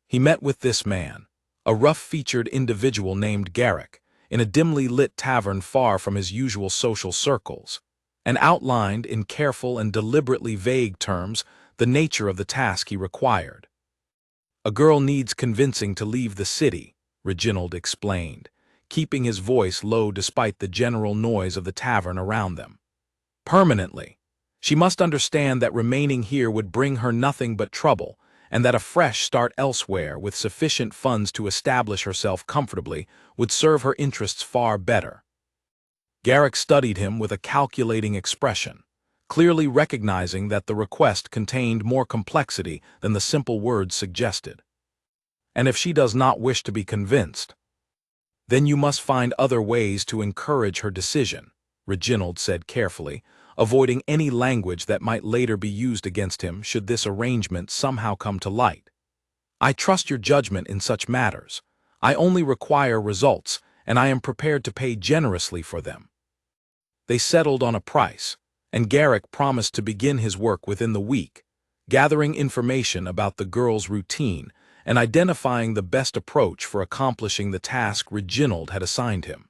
He met with this man, a rough-featured individual named Garrick, in a dimly lit tavern far from his usual social circles, and outlined in careful and deliberately vague terms the nature of the task he required. "A girl needs convincing to leave the city," Reginald explained, keeping his voice low despite the general noise of the tavern around them. "Permanently. She must understand that remaining here would bring her nothing but trouble, and that a fresh start elsewhere with sufficient funds to establish herself comfortably would serve her interests far better." Garrick studied him with a calculating expression, clearly recognizing that the request contained more complexity than the simple words suggested. "And if she does not wish to be convinced, then you must find other ways to encourage her decision," Reginald said carefully, avoiding any language that might later be used against him should this arrangement somehow come to light. "I trust your judgment in such matters. I only require results, and I am prepared to pay generously for them." They settled on a price, and Garrick promised to begin his work within the week, gathering information about the girl's routine and identifying the best approach for accomplishing the task Reginald had assigned him.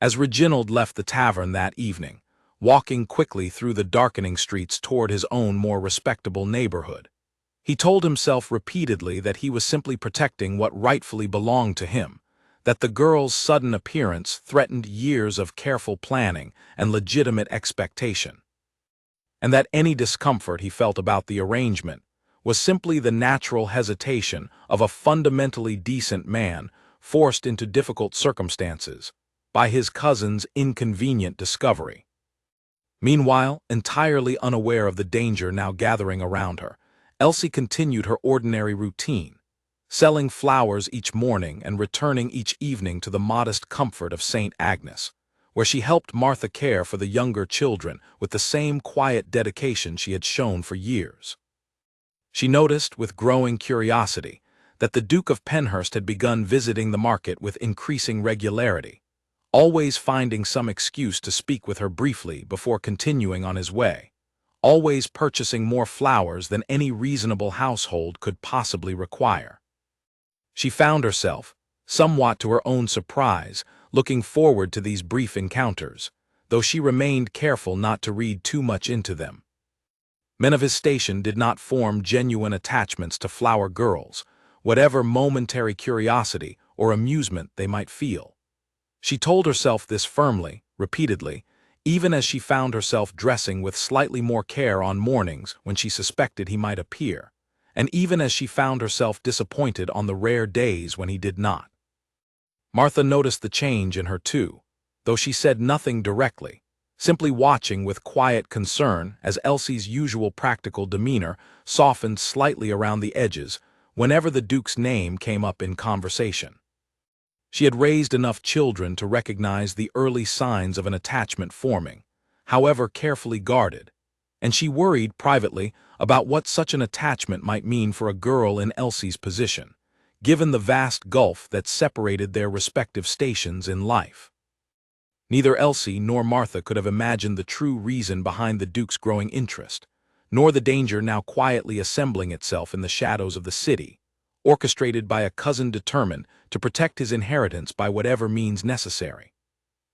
As Reginald left the tavern that evening, walking quickly through the darkening streets toward his own more respectable neighborhood, he told himself repeatedly that he was simply protecting what rightfully belonged to him, that the girl's sudden appearance threatened years of careful planning and legitimate expectation, and that any discomfort he felt about the arrangement was simply the natural hesitation of a fundamentally decent man forced into difficult circumstances by his cousin's inconvenient discovery. Meanwhile, entirely unaware of the danger now gathering around her, Elsie continued her ordinary routine, selling flowers each morning and returning each evening to the modest comfort of St. Agnes, where she helped Martha care for the younger children with the same quiet dedication she had shown for years. She noticed, with growing curiosity, that the Duke of Penhurst had begun visiting the market with increasing regularity, always finding some excuse to speak with her briefly before continuing on his way, always purchasing more flowers than any reasonable household could possibly require. She found herself, somewhat to her own surprise, looking forward to these brief encounters, though she remained careful not to read too much into them. Men of his station did not form genuine attachments to flower girls, whatever momentary curiosity or amusement they might feel. She told herself this firmly, repeatedly, even as she found herself dressing with slightly more care on mornings when she suspected he might appear, and even as she found herself disappointed on the rare days when he did not. Martha noticed the change in her too, though she said nothing directly, simply watching with quiet concern as Elsie's usual practical demeanor softened slightly around the edges whenever the Duke's name came up in conversation. She had raised enough children to recognize the early signs of an attachment forming, however carefully guarded, and she worried privately about what such an attachment might mean for a girl in Elsie's position, given the vast gulf that separated their respective stations in life. Neither Elsie nor Martha could have imagined the true reason behind the Duke's growing interest, nor the danger now quietly assembling itself in the shadows of the city, orchestrated by a cousin determined to protect his inheritance by whatever means necessary.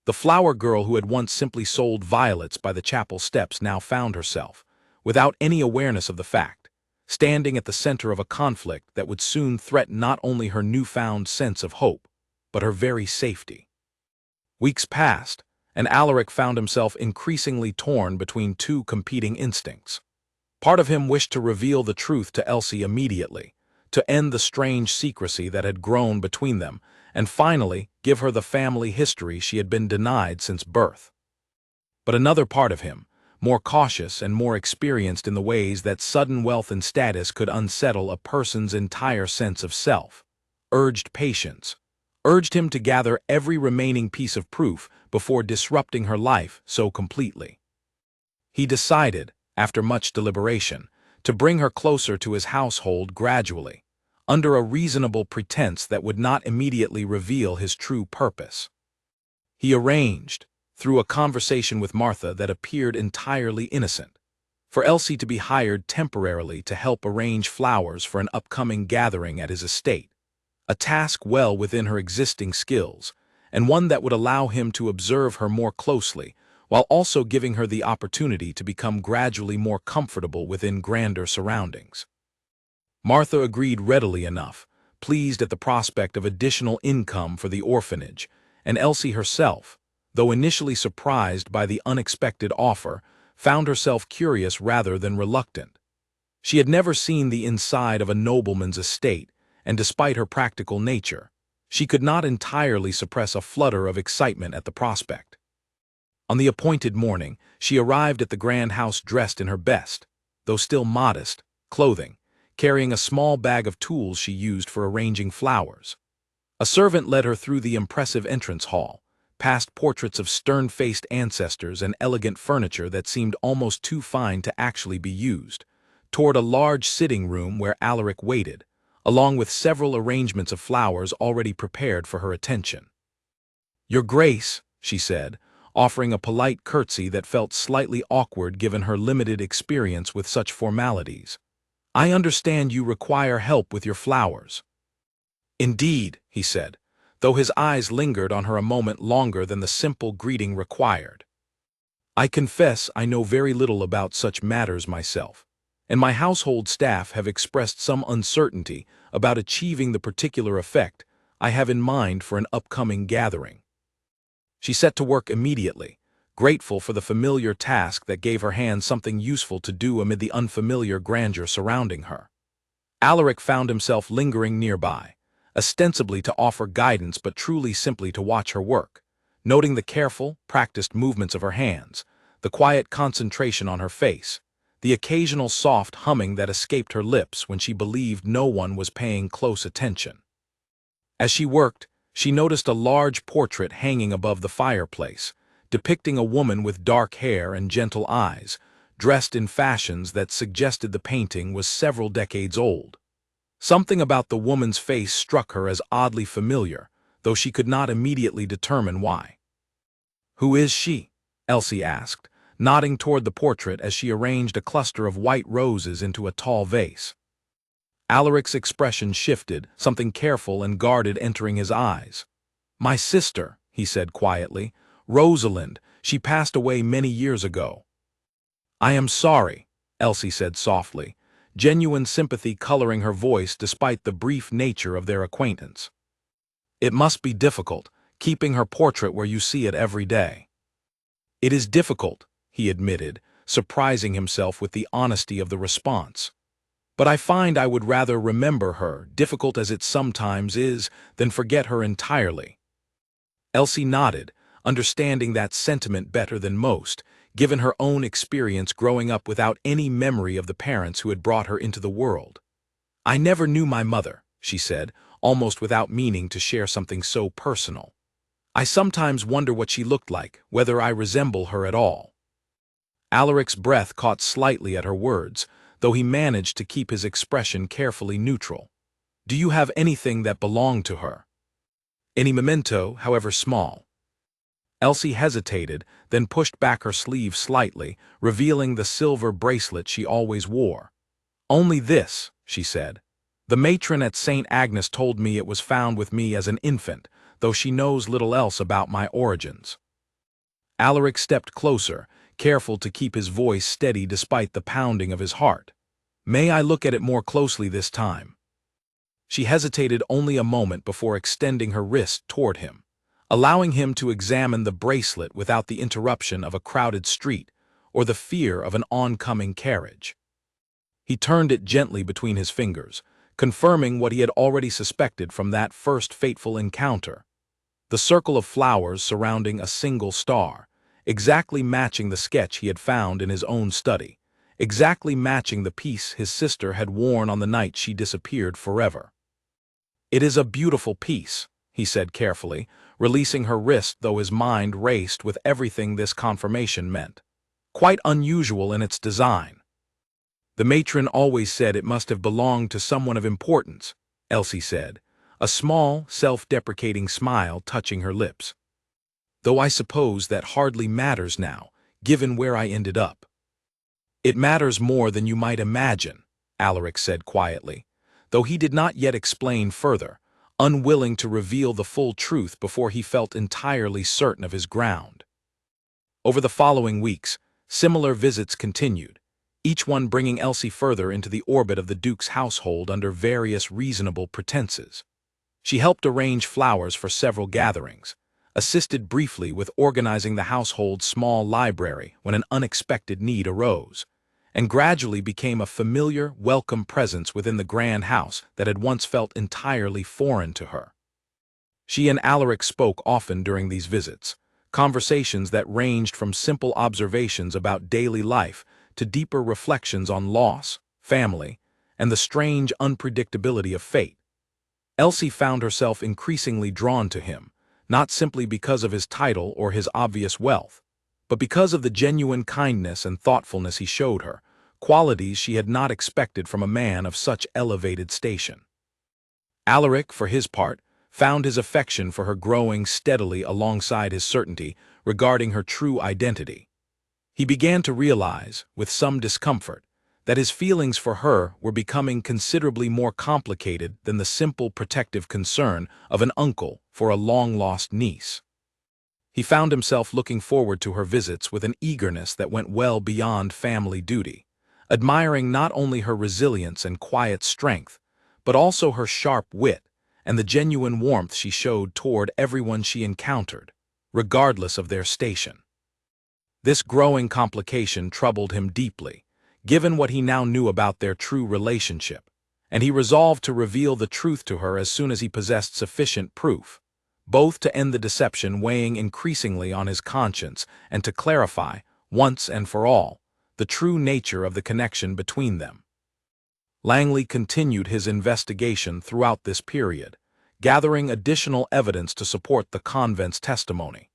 The flower girl who had once simply sold violets by the chapel steps now found herself, without any awareness of the fact, standing at the center of a conflict that would soon threaten not only her newfound sense of hope, but her very safety. Weeks passed, and Alaric found himself increasingly torn between two competing instincts. Part of him wished to reveal the truth to Elsie immediately, to end the strange secrecy that had grown between them, and finally give her the family history she had been denied since birth. But another part of him, more cautious and more experienced in the ways that sudden wealth and status could unsettle a person's entire sense of self, urged patience, urged him to gather every remaining piece of proof before disrupting her life so completely. He decided, after much deliberation, to bring her closer to his household gradually, under a reasonable pretense that would not immediately reveal his true purpose. He arranged, through a conversation with Martha that appeared entirely innocent, for Elsie to be hired temporarily to help arrange flowers for an upcoming gathering at his estate, a task well within her existing skills, and one that would allow him to observe her more closely, while also giving her the opportunity to become gradually more comfortable within grander surroundings. Martha agreed readily enough, pleased at the prospect of additional income for the orphanage, and Elsie herself, though initially surprised by the unexpected offer, found herself curious rather than reluctant. She had never seen the inside of a nobleman's estate, and despite her practical nature, she could not entirely suppress a flutter of excitement at the prospect. On the appointed morning, she arrived at the grand house dressed in her best, though still modest, clothing, carrying a small bag of tools she used for arranging flowers. A servant led her through the impressive entrance hall, past portraits of stern-faced ancestors and elegant furniture that seemed almost too fine to actually be used, toward a large sitting room where Alaric waited, along with several arrangements of flowers already prepared for her attention. "Your Grace," she said, offering a polite curtsy that felt slightly awkward given her limited experience with such formalities, "I understand you require help with your flowers." "Indeed," he said, though his eyes lingered on her a moment longer than the simple greeting required. "I confess I know very little about such matters myself, and my household staff have expressed some uncertainty about achieving the particular effect I have in mind for an upcoming gathering." She set to work immediately, grateful for the familiar task that gave her hands something useful to do amid the unfamiliar grandeur surrounding her. Alaric found himself lingering nearby, ostensibly to offer guidance but truly simply to watch her work, noting the careful, practiced movements of her hands, the quiet concentration on her face, the occasional soft humming that escaped her lips when she believed no one was paying close attention. As she worked, she noticed a large portrait hanging above the fireplace, depicting a woman with dark hair and gentle eyes, dressed in fashions that suggested the painting was several decades old. Something about the woman's face struck her as oddly familiar, though she could not immediately determine why. "Who is she?" Elsie asked, nodding toward the portrait as she arranged a cluster of white roses into a tall vase. Alaric's expression shifted, something careful and guarded entering his eyes. "My sister," he said quietly. "Rosalind. She passed away many years ago." "I am sorry," Elsie said softly, genuine sympathy coloring her voice despite the brief nature of their acquaintance. "It must be difficult, keeping her portrait where you see it every day." "It is difficult," he admitted, surprising himself with the honesty of the response. "But I find I would rather remember her, difficult as it sometimes is, than forget her entirely." Elsie nodded, understanding that sentiment better than most, given her own experience growing up without any memory of the parents who had brought her into the world. "I never knew my mother," she said, almost without meaning to share something so personal. "I sometimes wonder what she looked like, whether I resemble her at all." Alaric's breath caught slightly at her words, though he managed to keep his expression carefully neutral. "Do you have anything that belonged to her? Any memento, however small?" Elsie hesitated, then pushed back her sleeve slightly, revealing the silver bracelet she always wore. "Only this," she said. "The matron at St. Agnes told me it was found with me as an infant, though she knows little else about my origins." Alaric stepped closer, careful to keep his voice steady despite the pounding of his heart. "May I look at it more closely this time?" She hesitated only a moment before extending her wrist toward him, allowing him to examine the bracelet without the interruption of a crowded street or the fear of an oncoming carriage. He turned it gently between his fingers, confirming what he had already suspected from that first fateful encounter. The circle of flowers surrounding a single star, exactly matching the sketch he had found in his own study, exactly matching the piece his sister had worn on the night she disappeared forever. "It is a beautiful piece," he said carefully, releasing her wrist though his mind raced with everything this confirmation meant. "Quite unusual in its design." "The matron always said it must have belonged to someone of importance," Elsie said, a small, self-deprecating smile touching her lips. "Though I suppose that hardly matters now, given where I ended up." "It matters more than you might imagine," Alaric said quietly, though he did not yet explain further, unwilling to reveal the full truth before he felt entirely certain of his ground. Over the following weeks, similar visits continued, each one bringing Elsie further into the orbit of the Duke's household under various reasonable pretenses. She helped arrange flowers for several gatherings, assisted briefly with organizing the household's small library when an unexpected need arose, and gradually became a familiar, welcome presence within the grand house that had once felt entirely foreign to her. She and Alaric spoke often during these visits, conversations that ranged from simple observations about daily life to deeper reflections on loss, family, and the strange unpredictability of fate. Elsie found herself increasingly drawn to him, not simply because of his title or his obvious wealth, but because of the genuine kindness and thoughtfulness he showed her, qualities she had not expected from a man of such elevated station. Alaric, for his part, found his affection for her growing steadily alongside his certainty regarding her true identity. He began to realize, with some discomfort, that his feelings for her were becoming considerably more complicated than the simple protective concern of an uncle for a long-lost niece. He found himself looking forward to her visits with an eagerness that went well beyond family duty, admiring not only her resilience and quiet strength, but also her sharp wit and the genuine warmth she showed toward everyone she encountered, regardless of their station. This growing complication troubled him deeply, given what he now knew about their true relationship, and he resolved to reveal the truth to her as soon as he possessed sufficient proof, both to end the deception weighing increasingly on his conscience and to clarify, once and for all, the true nature of the connection between them. Langley continued his investigation throughout this period, gathering additional evidence to support the convent's testimony.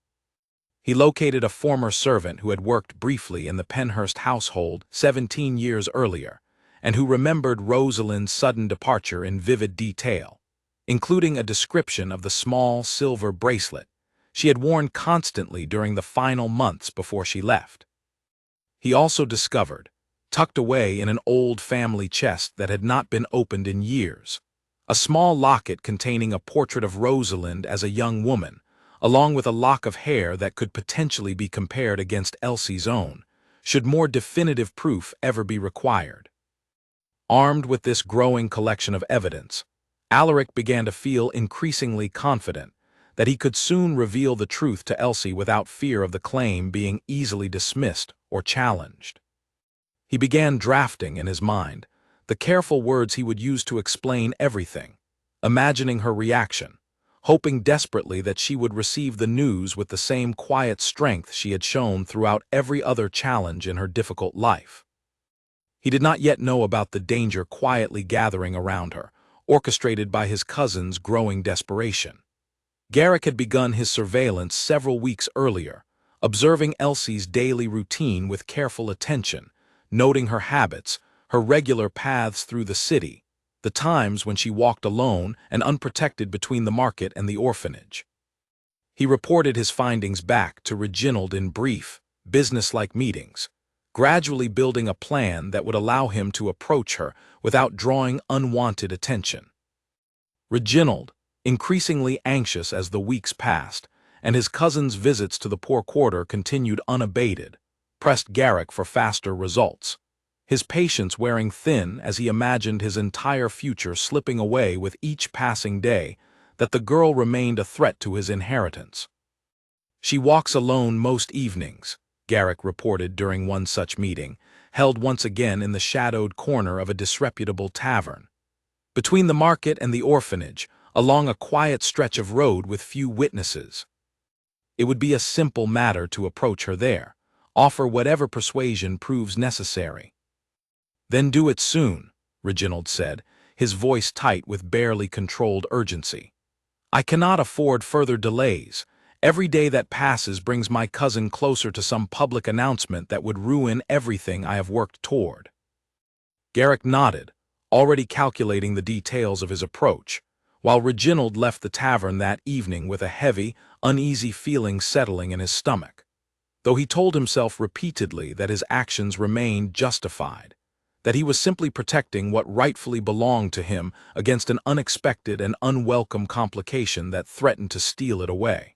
He located a former servant who had worked briefly in the Penhurst household 17 years earlier, and who remembered Rosalind's sudden departure in vivid detail, including a description of the small silver bracelet she had worn constantly during the final months before she left. He also discovered, tucked away in an old family chest that had not been opened in years, a small locket containing a portrait of Rosalind as a young woman, along with a lock of hair that could potentially be compared against Elsie's own, should more definitive proof ever be required. Armed with this growing collection of evidence, Alaric began to feel increasingly confident that he could soon reveal the truth to Elsie without fear of the claim being easily dismissed or challenged. He began drafting in his mind the careful words he would use to explain everything, imagining her reaction, hoping desperately that she would receive the news with the same quiet strength she had shown throughout every other challenge in her difficult life. He did not yet know about the danger quietly gathering around her, orchestrated by his cousin's growing desperation. Garrick had begun his surveillance several weeks earlier, observing Elsie's daily routine with careful attention, noting her habits, her regular paths through the city, the times when she walked alone and unprotected between the market and the orphanage. He reported his findings back to Reginald in brief, business-like meetings, gradually building a plan that would allow him to approach her without drawing unwanted attention. Reginald, increasingly anxious as the weeks passed, and his cousin's visits to the poor quarter continued unabated, pressed Garrick for faster results, his patience wearing thin as he imagined his entire future slipping away with each passing day that the girl remained a threat to his inheritance. "She walks alone most evenings," Garrick reported during one such meeting, held once again in the shadowed corner of a disreputable tavern. "Between the market and the orphanage, along a quiet stretch of road with few witnesses. It would be a simple matter to approach her there, offer whatever persuasion proves necessary." "Then do it soon," Reginald said, his voice tight with barely controlled urgency. "I cannot afford further delays. Every day that passes brings my cousin closer to some public announcement that would ruin everything I have worked toward." Garrick nodded, already calculating the details of his approach, while Reginald left the tavern that evening with a heavy, uneasy feeling settling in his stomach, though he told himself repeatedly that his actions remained justified, that he was simply protecting what rightfully belonged to him against an unexpected and unwelcome complication that threatened to steal it away.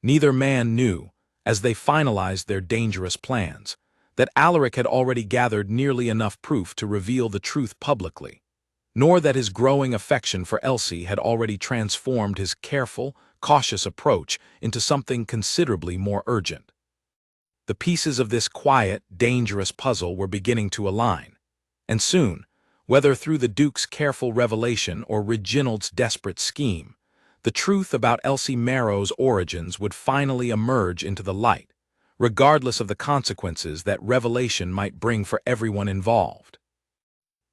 Neither man knew, as they finalized their dangerous plans, that Alaric had already gathered nearly enough proof to reveal the truth publicly, nor that his growing affection for Elsie had already transformed his careful, cautious approach into something considerably more urgent. The pieces of this quiet, dangerous puzzle were beginning to align, and soon, whether through the Duke's careful revelation or Reginald's desperate scheme, the truth about Elsie Marrow's origins would finally emerge into the light, regardless of the consequences that revelation might bring for everyone involved.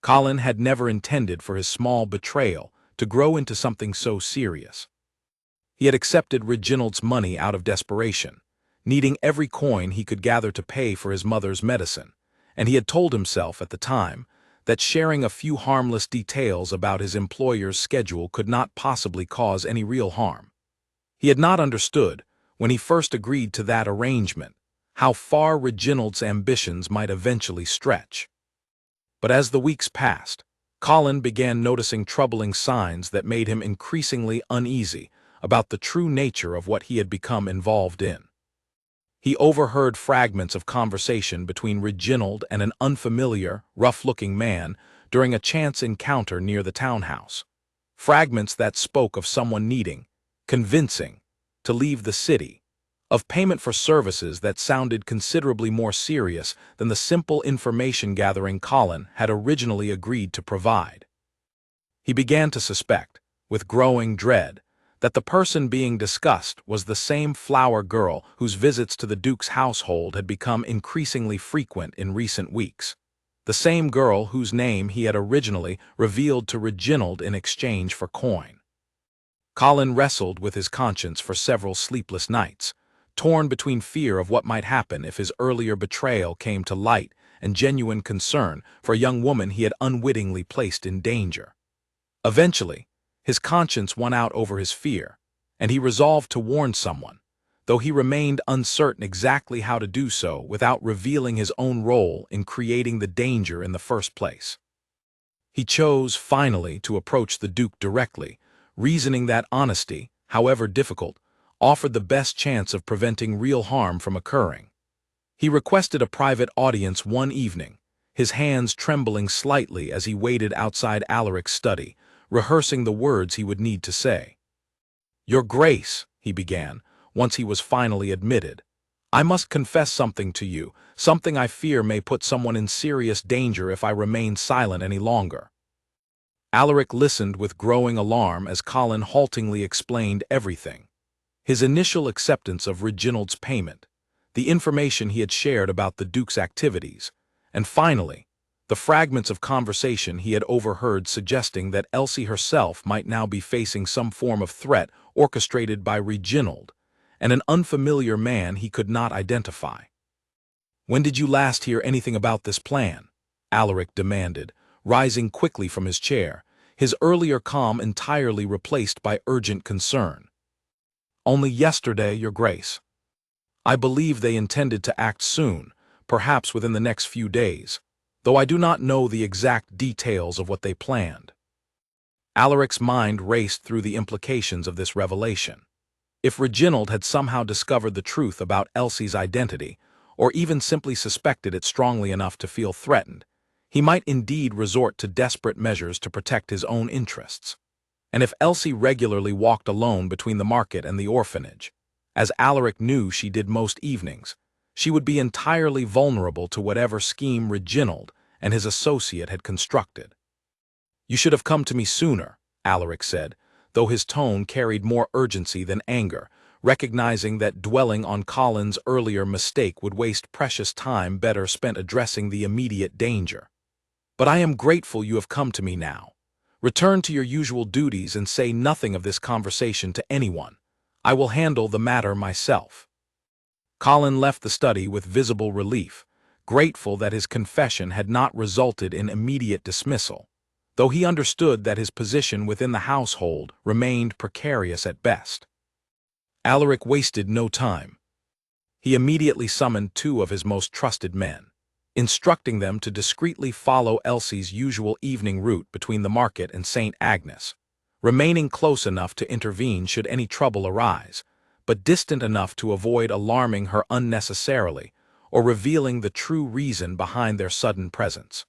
Colin had never intended for his small betrayal to grow into something so serious. He had accepted Reginald's money out of desperation, needing every coin he could gather to pay for his mother's medicine, and he had told himself at the time that sharing a few harmless details about his employer's schedule could not possibly cause any real harm. He had not understood, when he first agreed to that arrangement, how far Reginald's ambitions might eventually stretch. But as the weeks passed, Colin began noticing troubling signs that made him increasingly uneasy about the true nature of what he had become involved in. He overheard fragments of conversation between Reginald and an unfamiliar, rough-looking man during a chance encounter near the townhouse. Fragments that spoke of someone needing, convincing, to leave the city, of payment for services that sounded considerably more serious than the simple information-gathering Colin had originally agreed to provide. He began to suspect, with growing dread, that the person being discussed was the same flower girl whose visits to the Duke's household had become increasingly frequent in recent weeks, the same girl whose name he had originally revealed to Reginald in exchange for coin. Colin wrestled with his conscience for several sleepless nights, torn between fear of what might happen if his earlier betrayal came to light and genuine concern for a young woman he had unwittingly placed in danger. Eventually, his conscience won out over his fear, and he resolved to warn someone, though he remained uncertain exactly how to do so without revealing his own role in creating the danger in the first place. He chose, finally, to approach the Duke directly, reasoning that honesty, however difficult, offered the best chance of preventing real harm from occurring. He requested a private audience one evening, his hands trembling slightly as he waited outside Alaric's study, rehearsing the words he would need to say. "Your Grace," he began, once he was finally admitted, "I must confess something to you, something I fear may put someone in serious danger if I remain silent any longer." Alaric listened with growing alarm as Colin haltingly explained everything: his initial acceptance of Reginald's payment, the information he had shared about the Duke's activities, and finally, the fragments of conversation he had overheard suggesting that Elsie herself might now be facing some form of threat orchestrated by Reginald and an unfamiliar man he could not identify. "When did you last hear anything about this plan?" Alaric demanded, rising quickly from his chair, his earlier calm entirely replaced by urgent concern. "Only yesterday, your grace." "I believe they intended to act soon, perhaps within the next few days, though I do not know the exact details of what they planned." Alaric's mind raced through the implications of this revelation. If Reginald had somehow discovered the truth about Elsie's identity, or even simply suspected it strongly enough to feel threatened, he might indeed resort to desperate measures to protect his own interests. And if Elsie regularly walked alone between the market and the orphanage, as Alaric knew she did most evenings, she would be entirely vulnerable to whatever scheme Reginald and his associate had constructed. "You should have come to me sooner," Alaric said, though his tone carried more urgency than anger, recognizing that dwelling on Colin's earlier mistake would waste precious time better spent addressing the immediate danger. "But I am grateful you have come to me now. Return to your usual duties and say nothing of this conversation to anyone. I will handle the matter myself." Colin left the study with visible relief, grateful that his confession had not resulted in immediate dismissal, though he understood that his position within the household remained precarious at best. Alaric wasted no time. He immediately summoned two of his most trusted men, instructing them to discreetly follow Elsie's usual evening route between the market and St. Agnes, remaining close enough to intervene should any trouble arise, but distant enough to avoid alarming her unnecessarily or revealing the true reason behind their sudden presence.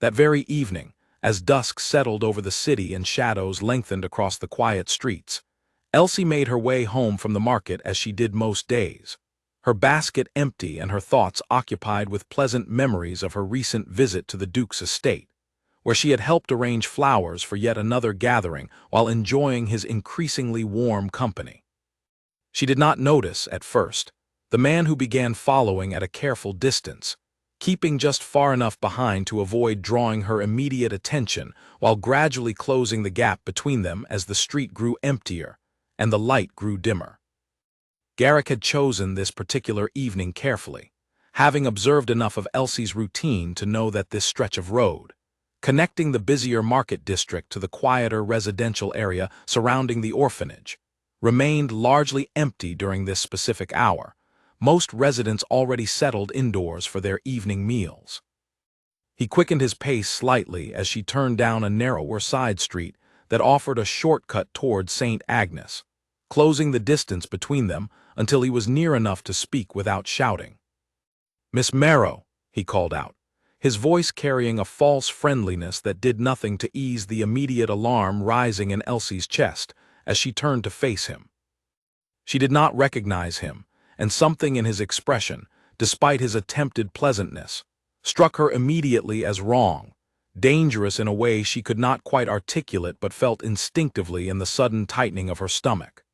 That very evening, as dusk settled over the city and shadows lengthened across the quiet streets, Elsie made her way home from the market as she did most days, her basket empty and her thoughts occupied with pleasant memories of her recent visit to the Duke's estate, where she had helped arrange flowers for yet another gathering while enjoying his increasingly warm company. She did not notice, at first, the man who began following at a careful distance, keeping just far enough behind to avoid drawing her immediate attention while gradually closing the gap between them as the street grew emptier and the light grew dimmer. Garrick had chosen this particular evening carefully, having observed enough of Elsie's routine to know that this stretch of road, connecting the busier market district to the quieter residential area surrounding the orphanage, remained largely empty during this specific hour, most residents already settled indoors for their evening meals. He quickened his pace slightly as she turned down a narrower side street that offered a shortcut toward St. Agnes, closing the distance between them until he was near enough to speak without shouting. "Miss Marrow," he called out, his voice carrying a false friendliness that did nothing to ease the immediate alarm rising in Elsie's chest as she turned to face him. She did not recognize him, and something in his expression, despite his attempted pleasantness, struck her immediately as wrong, dangerous in a way she could not quite articulate but felt instinctively in the sudden tightening of her stomach.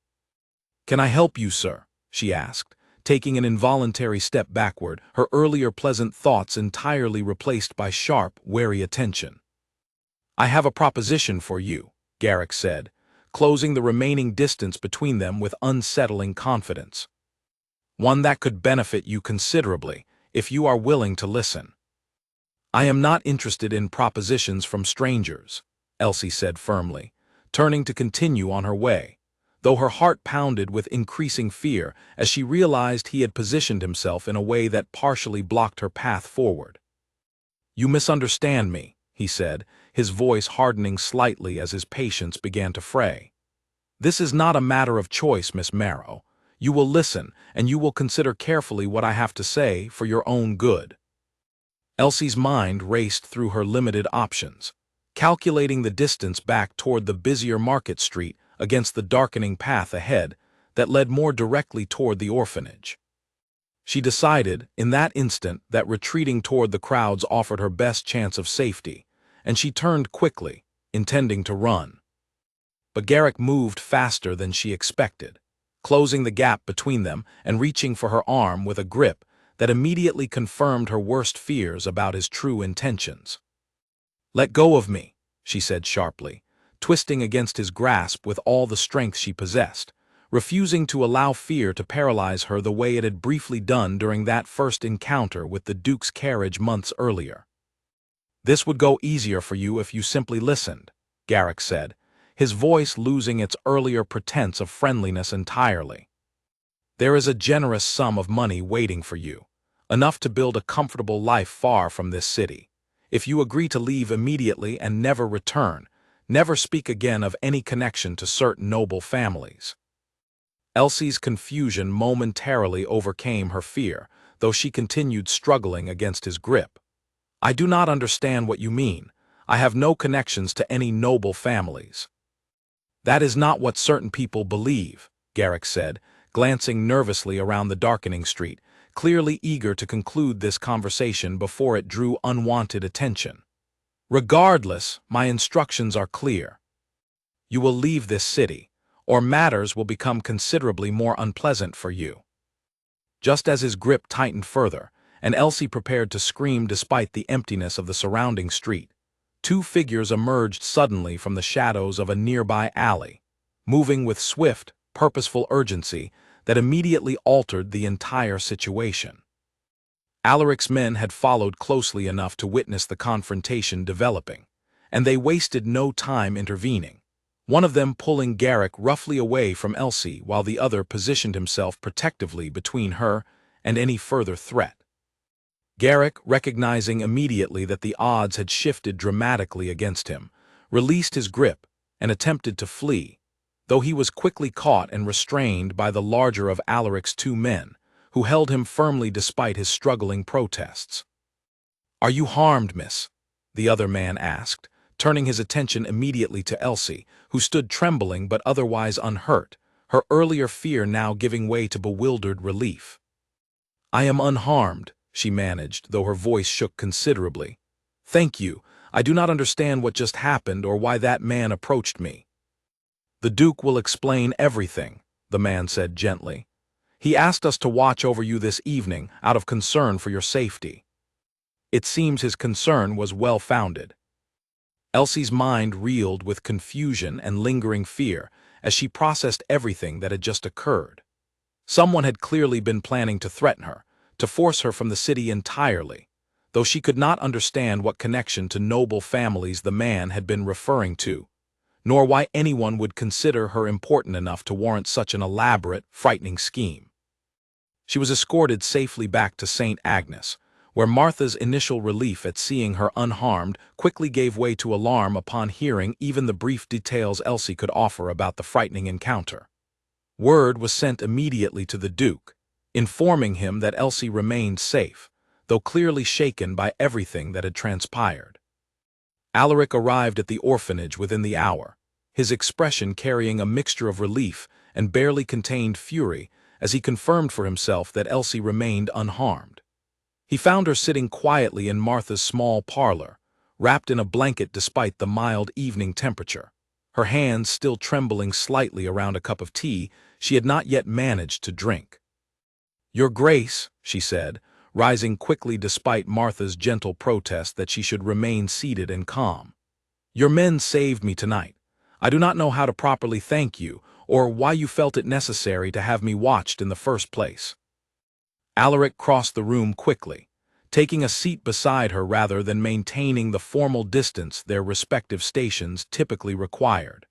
"Can I help you, sir?" she asked, taking an involuntary step backward, her earlier pleasant thoughts entirely replaced by sharp, wary attention. "I have a proposition for you," Garrick said, closing the remaining distance between them with unsettling confidence. "One that could benefit you considerably, if you are willing to listen." "I am not interested in propositions from strangers," Elsie said firmly, turning to continue on her way, though her heart pounded with increasing fear as she realized he had positioned himself in a way that partially blocked her path forward. "You misunderstand me," he said, his voice hardening slightly as his patience began to fray. "This is not a matter of choice, Miss Marrow. You will listen, and you will consider carefully what I have to say for your own good." Elsie's mind raced through her limited options, calculating the distance back toward the busier market street against the darkening path ahead that led more directly toward the orphanage. She decided, in that instant, that retreating toward the crowds offered her best chance of safety, and she turned quickly, intending to run. But Garrick moved faster than she expected, closing the gap between them and reaching for her arm with a grip that immediately confirmed her worst fears about his true intentions. "Let go of me," she said sharply, twisting against his grasp with all the strength she possessed, refusing to allow fear to paralyze her the way it had briefly done during that first encounter with the Duke's carriage months earlier. "This would go easier for you if you simply listened," Garrick said, his voice losing its earlier pretense of friendliness entirely. "There is a generous sum of money waiting for you, enough to build a comfortable life far from this city. If you agree to leave immediately and never return, never speak again of any connection to certain noble families." Elsie's confusion momentarily overcame her fear, though she continued struggling against his grip. "I do not understand what you mean. I have no connections to any noble families." "That is not what certain people believe," Garrick said, glancing nervously around the darkening street, clearly eager to conclude this conversation before it drew unwanted attention. "Regardless, my instructions are clear. You will leave this city, or matters will become considerably more unpleasant for you." Just as his grip tightened further, and Elsie prepared to scream despite the emptiness of the surrounding street, two figures emerged suddenly from the shadows of a nearby alley, moving with swift, purposeful urgency that immediately altered the entire situation. Alaric's men had followed closely enough to witness the confrontation developing, and they wasted no time intervening, one of them pulling Garrick roughly away from Elsie while the other positioned himself protectively between her and any further threat. Garrick, recognizing immediately that the odds had shifted dramatically against him, released his grip and attempted to flee, though he was quickly caught and restrained by the larger of Alaric's two men, who held him firmly despite his struggling protests. "Are you harmed, miss?" the other man asked, turning his attention immediately to Elsie, who stood trembling but otherwise unhurt, her earlier fear now giving way to bewildered relief. "I am unharmed," she managed, though her voice shook considerably. "Thank you. I do not understand what just happened or why that man approached me." "The Duke will explain everything," the man said gently. "He asked us to watch over you this evening out of concern for your safety." It seems his concern was well-founded. Elsie's mind reeled with confusion and lingering fear as she processed everything that had just occurred. Someone had clearly been planning to threaten her, to force her from the city entirely, though she could not understand what connection to noble families the man had been referring to, nor why anyone would consider her important enough to warrant such an elaborate, frightening scheme. She was escorted safely back to St. Agnes, where Martha's initial relief at seeing her unharmed quickly gave way to alarm upon hearing even the brief details Elsie could offer about the frightening encounter. Word was sent immediately to the Duke, informing him that Elsie remained safe, though clearly shaken by everything that had transpired. Alaric arrived at the orphanage within the hour, his expression carrying a mixture of relief and barely contained fury as he confirmed for himself that Elsie remained unharmed. He found her sitting quietly in Martha's small parlor, wrapped in a blanket despite the mild evening temperature, her hands still trembling slightly around a cup of tea she had not yet managed to drink. "Your Grace," she said, rising quickly despite Martha's gentle protest that she should remain seated and calm. "Your men saved me tonight. I do not know how to properly thank you, or why you felt it necessary to have me watched in the first place." Alaric crossed the room quickly, taking a seat beside her rather than maintaining the formal distance their respective stations typically required.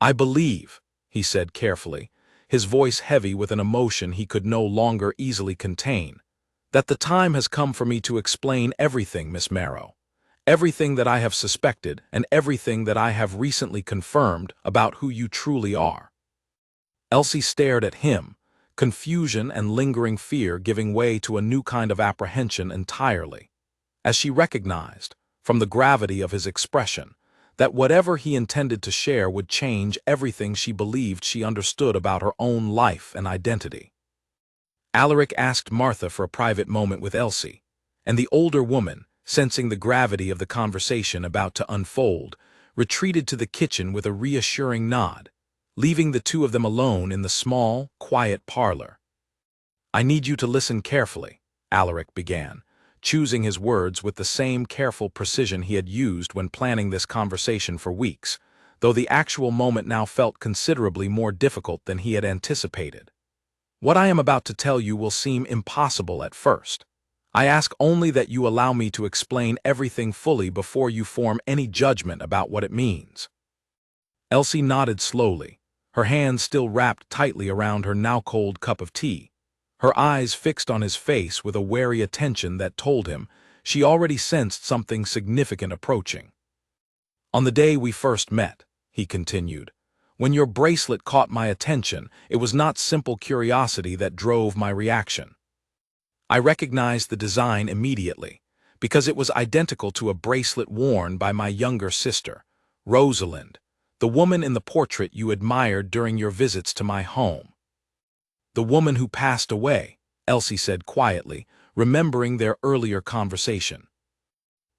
"I believe," he said carefully, his voice heavy with an emotion he could no longer easily contain, "that the time has come for me to explain everything, Miss Marrow. Everything that I have suspected and everything that I have recently confirmed about who you truly are." Elsie stared at him, confusion and lingering fear giving way to a new kind of apprehension entirely, as she recognized, from the gravity of his expression, that whatever he intended to share would change everything she believed she understood about her own life and identity. Alaric asked Martha for a private moment with Elsie, and the older woman, sensing the gravity of the conversation about to unfold, retreated to the kitchen with a reassuring nod, leaving the two of them alone in the small, quiet parlor. "I need you to listen carefully," Alaric began, choosing his words with the same careful precision he had used when planning this conversation for weeks, though the actual moment now felt considerably more difficult than he had anticipated. "What I am about to tell you will seem impossible at first. I ask only that you allow me to explain everything fully before you form any judgment about what it means." Elsie nodded slowly, her hands still wrapped tightly around her now-cold cup of tea, her eyes fixed on his face with a wary attention that told him she already sensed something significant approaching. "On the day we first met," he continued, "when your bracelet caught my attention, it was not simple curiosity that drove my reaction. I recognized the design immediately, because it was identical to a bracelet worn by my younger sister, Rosalind, the woman in the portrait you admired during your visits to my home." "The woman who passed away," Elsie said quietly, remembering their earlier conversation.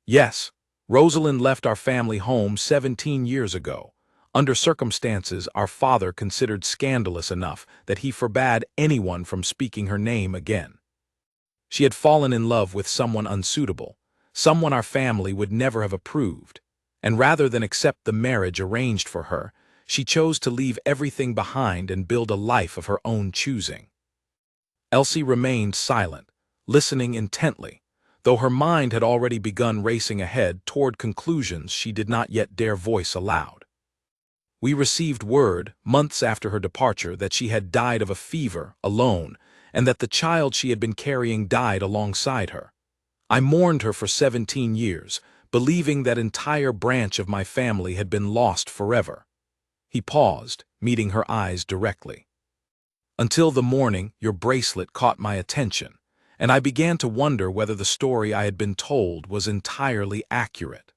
"Yes, Rosalind left our family home 17 years ago, under circumstances our father considered scandalous enough that he forbade anyone from speaking her name again. She had fallen in love with someone unsuitable, someone our family would never have approved, and rather than accept the marriage arranged for her, she chose to leave everything behind and build a life of her own choosing." Elsie remained silent, listening intently, though her mind had already begun racing ahead toward conclusions she did not yet dare voice aloud. "We received word, months after her departure, that she had died of a fever, alone, and that the child she had been carrying died alongside her. I mourned her for 17 years, believing that entire branch of my family had been lost forever." He paused, meeting her eyes directly. "Until the morning your bracelet caught my attention, and I began to wonder whether the story I had been told was entirely accurate."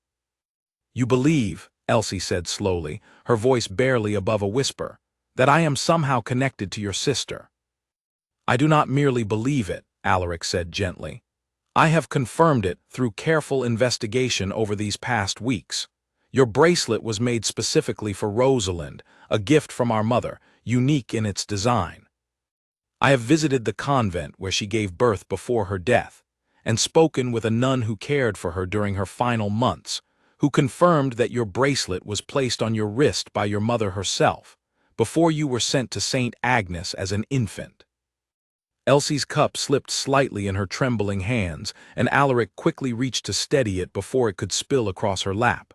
"You believe," Elsie said slowly, her voice barely above a whisper, "that I am somehow connected to your sister." "I do not merely believe it," Alaric said gently. "I have confirmed it through careful investigation over these past weeks. Your bracelet was made specifically for Rosalind, a gift from our mother, unique in its design. I have visited the convent where she gave birth before her death, and spoken with a nun who cared for her during her final months, who confirmed that your bracelet was placed on your wrist by your mother herself, before you were sent to St. Agnes as an infant." Elsie's cup slipped slightly in her trembling hands, and Alaric quickly reached to steady it before it could spill across her lap.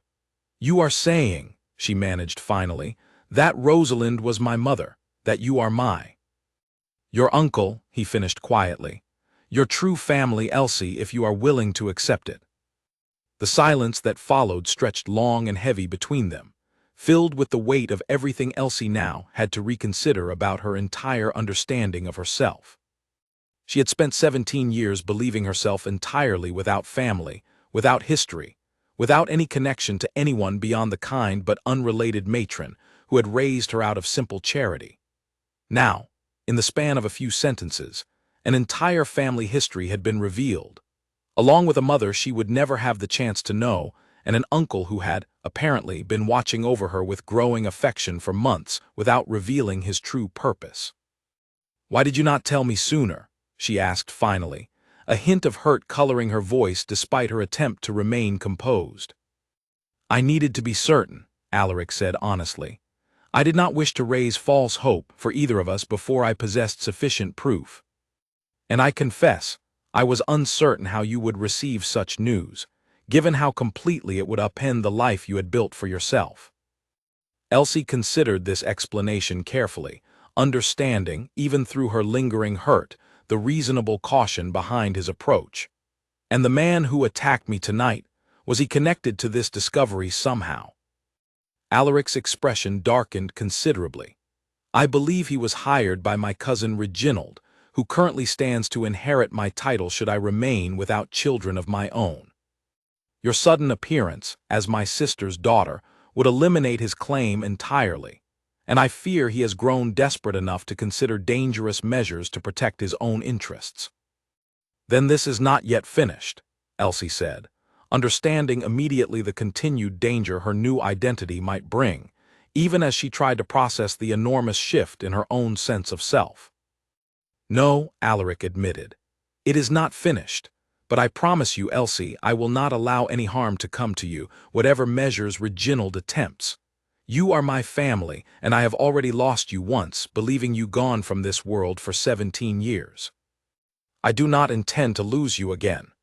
"You are saying," she managed finally, "that Rosalind was my mother, that you are your uncle," he finished quietly. "Your true family, Elsie, if you are willing to accept it." The silence that followed stretched long and heavy between them, filled with the weight of everything Elsie now had to reconsider about her entire understanding of herself. She had spent 17 years believing herself entirely without family, without history, without any connection to anyone beyond the kind but unrelated matron who had raised her out of simple charity. Now, in the span of a few sentences, an entire family history had been revealed, along with a mother she would never have the chance to know, and an uncle who had, apparently, been watching over her with growing affection for months without revealing his true purpose. "Why did you not tell me sooner?" she asked finally, a hint of hurt coloring her voice despite her attempt to remain composed. "I needed to be certain," Alaric said honestly. "I did not wish to raise false hope for either of us before I possessed sufficient proof. And I confess, I was uncertain how you would receive such news, given how completely it would upend the life you had built for yourself." Elsie considered this explanation carefully, understanding, even through her lingering hurt, the reasonable caution behind his approach. "And the man who attacked me tonight, was he connected to this discovery somehow?" Alaric's expression darkened considerably. "I believe he was hired by my cousin Reginald, who currently stands to inherit my title should I remain without children of my own. Your sudden appearance, as my sister's daughter, would eliminate his claim entirely, and I fear he has grown desperate enough to consider dangerous measures to protect his own interests." "Then this is not yet finished," Elsie said, understanding immediately the continued danger her new identity might bring, even as she tried to process the enormous shift in her own sense of self. "No," Alaric admitted. "It is not finished, but I promise you, Elsie, I will not allow any harm to come to you, whatever measures Reginald attempts. You are my family, and I have already lost you once, believing you gone from this world for 17 years. I do not intend to lose you again."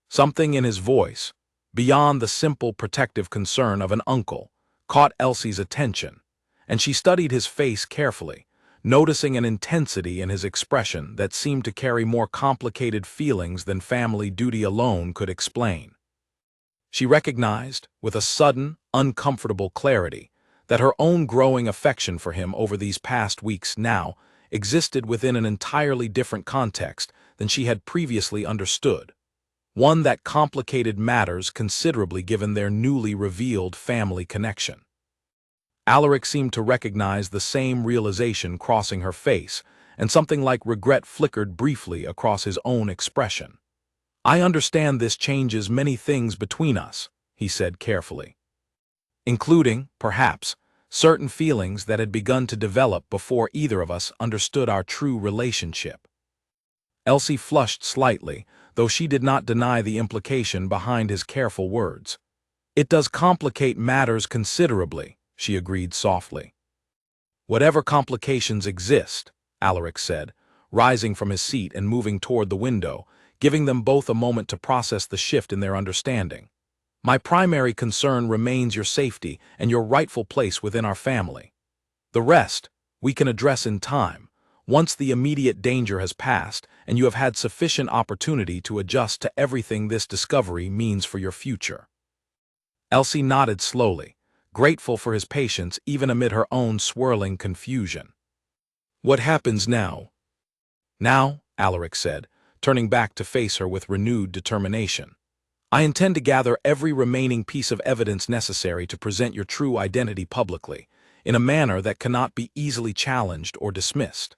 Something in his voice, beyond the simple protective concern of an uncle, caught Elsie's attention, and she studied his face carefully, noticing an intensity in his expression that seemed to carry more complicated feelings than family duty alone could explain. She recognized, with a sudden, uncomfortable clarity, that her own growing affection for him over these past weeks now existed within an entirely different context than she had previously understood, one that complicated matters considerably given their newly revealed family connection. Alaric seemed to recognize the same realization crossing her face, and something like regret flickered briefly across his own expression. "I understand this changes many things between us," he said carefully, "including, perhaps, certain feelings that had begun to develop before either of us understood our true relationship." Elsie flushed slightly, though she did not deny the implication behind his careful words. "It does complicate matters considerably," she agreed softly. "Whatever complications exist," Alaric said, rising from his seat and moving toward the window, giving them both a moment to process the shift in their understanding. "My primary concern remains your safety and your rightful place within our family. The rest we can address in time, once the immediate danger has passed and you have had sufficient opportunity to adjust to everything this discovery means for your future." Elsie nodded slowly, grateful for his patience even amid her own swirling confusion. "What happens now?" "Now," Alaric said, turning back to face her with renewed determination, "I intend to gather every remaining piece of evidence necessary to present your true identity publicly, in a manner that cannot be easily challenged or dismissed.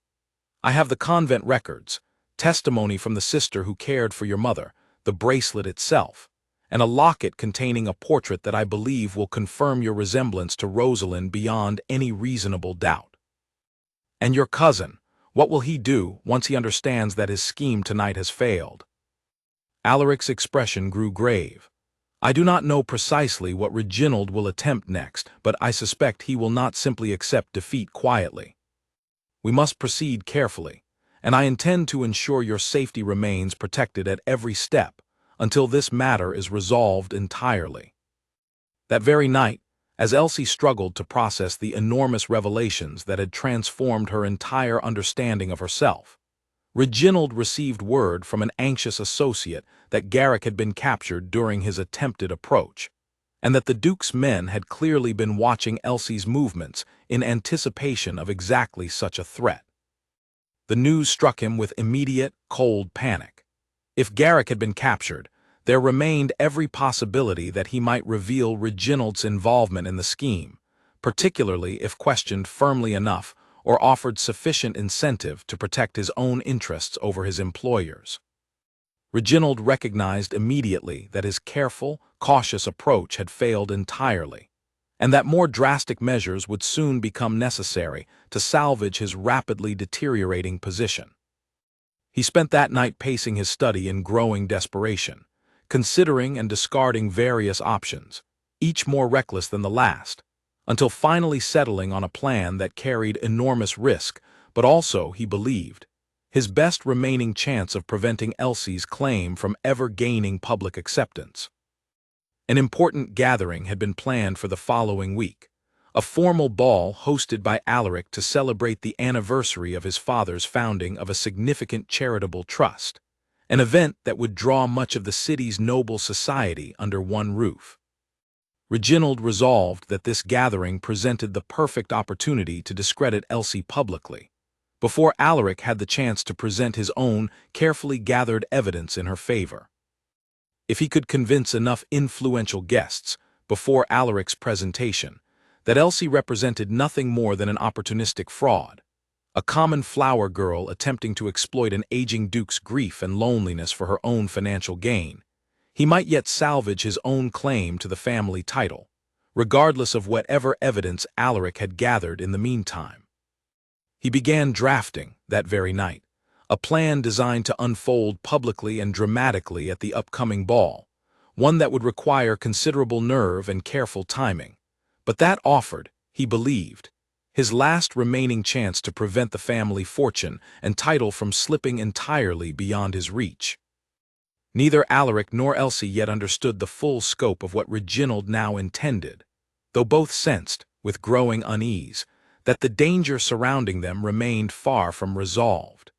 I have the convent records, testimony from the sister who cared for your mother, the bracelet itself, and a locket containing a portrait that I believe will confirm your resemblance to Rosalind beyond any reasonable doubt. And your cousin, what will he do once he understands that his scheme tonight has failed?" Alaric's expression grew grave. "I do not know precisely what Reginald will attempt next, but I suspect he will not simply accept defeat quietly. We must proceed carefully, and I intend to ensure your safety remains protected at every step until this matter is resolved entirely." That very night, as Elsie struggled to process the enormous revelations that had transformed her entire understanding of herself, Reginald received word from an anxious associate that Garrick had been captured during his attempted approach, and that the Duke's men had clearly been watching Elsie's movements in anticipation of exactly such a threat. The news struck him with immediate, cold panic. If Garrick had been captured, there remained every possibility that he might reveal Reginald's involvement in the scheme, particularly if questioned firmly enough or offered sufficient incentive to protect his own interests over his employer's. Reginald recognized immediately that his careful, cautious approach had failed entirely, and that more drastic measures would soon become necessary to salvage his rapidly deteriorating position. He spent that night pacing his study in growing desperation, considering and discarding various options, each more reckless than the last, until finally settling on a plan that carried enormous risk, but also, he believed, his best remaining chance of preventing Elsie's claim from ever gaining public acceptance. An important gathering had been planned for the following week, a formal ball hosted by Alaric to celebrate the anniversary of his father's founding of a significant charitable trust, an event that would draw much of the city's noble society under one roof. Reginald resolved that this gathering presented the perfect opportunity to discredit Elsie publicly, before Alaric had the chance to present his own carefully gathered evidence in her favor. If he could convince enough influential guests, before Alaric's presentation, that Elsie represented nothing more than an opportunistic fraud, a common flower girl attempting to exploit an aging duke's grief and loneliness for her own financial gain, he might yet salvage his own claim to the family title, regardless of whatever evidence Alaric had gathered in the meantime. He began drafting, that very night, a plan designed to unfold publicly and dramatically at the upcoming ball, one that would require considerable nerve and careful timing, but that offered, he believed, his last remaining chance to prevent the family fortune and title from slipping entirely beyond his reach. Neither Alaric nor Elsie yet understood the full scope of what Reginald now intended, though both sensed, with growing unease, that the danger surrounding them remained far from resolved.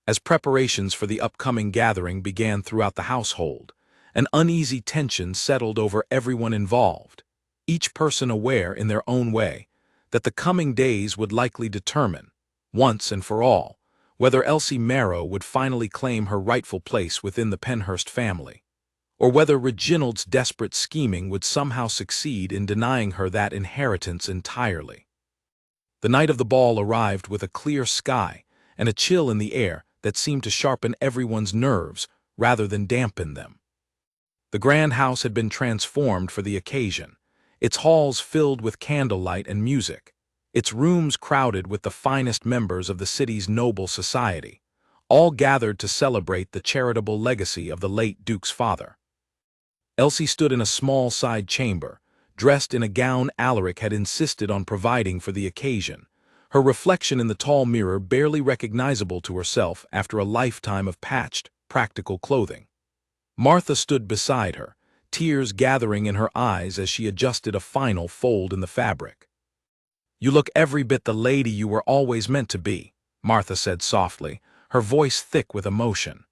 As preparations for the upcoming gathering began throughout the household, an uneasy tension settled over everyone involved, each person aware in their own way that the coming days would likely determine, once and for all, whether Elsie Marrow would finally claim her rightful place within the Penhurst family, or whether Reginald's desperate scheming would somehow succeed in denying her that inheritance entirely. The night of the ball arrived with a clear sky and a chill in the air that seemed to sharpen everyone's nerves rather than dampen them. The grand house had been transformed for the occasion, its halls filled with candlelight and music, its rooms crowded with the finest members of the city's noble society, all gathered to celebrate the charitable legacy of the late Duke's father. Elsie stood in a small side chamber, dressed in a gown Alaric had insisted on providing for the occasion, her reflection in the tall mirror barely recognizable to herself after a lifetime of patched, practical clothing. Martha stood beside her, tears gathering in her eyes as she adjusted a final fold in the fabric. "You look every bit the lady you were always meant to be," Martha said softly, her voice thick with emotion.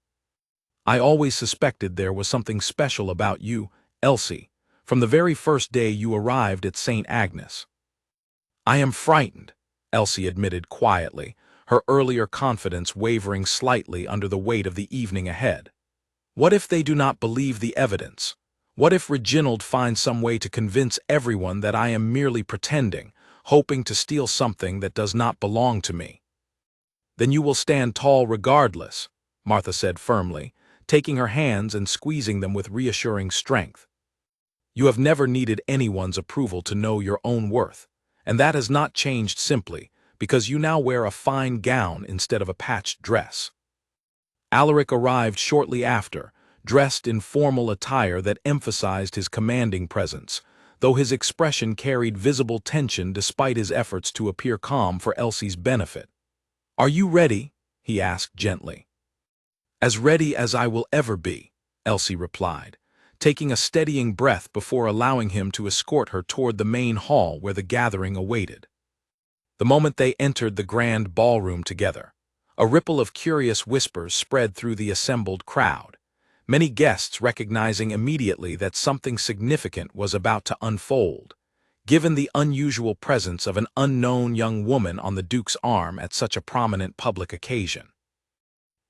"I always suspected there was something special about you, Elsie, from the very first day you arrived at St. Agnes." "I am frightened," Elsie admitted quietly, her earlier confidence wavering slightly under the weight of the evening ahead. "What if they do not believe the evidence? What if Reginald finds some way to convince everyone that I am merely pretending, hoping to steal something that does not belong to me?" "Then you will stand tall regardless," Martha said firmly, taking her hands and squeezing them with reassuring strength. "You have never needed anyone's approval to know your own worth, and that has not changed simply because you now wear a fine gown instead of a patched dress." Alaric arrived shortly after, dressed in formal attire that emphasized his commanding presence, though his expression carried visible tension despite his efforts to appear calm for Elsie's benefit. "Are you ready?" he asked gently. "As ready as I will ever be," Elsie replied, taking a steadying breath before allowing him to escort her toward the main hall where the gathering awaited. The moment they entered the grand ballroom together, a ripple of curious whispers spread through the assembled crowd, many guests recognizing immediately that something significant was about to unfold, given the unusual presence of an unknown young woman on the Duke's arm at such a prominent public occasion.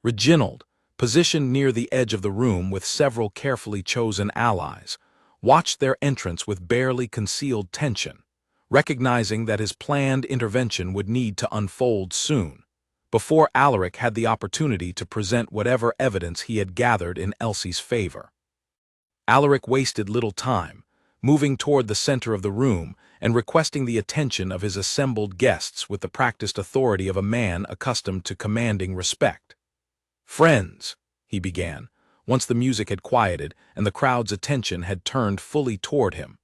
Reginald, positioned near the edge of the room with several carefully chosen allies, watched their entrance with barely concealed tension, recognizing that his planned intervention would need to unfold soon, before Alaric had the opportunity to present whatever evidence he had gathered in Elsie's favor. Alaric wasted little time, moving toward the center of the room and requesting the attention of his assembled guests with the practiced authority of a man accustomed to commanding respect. "Friends," he began, once the music had quieted and the crowd's attention had turned fully toward him,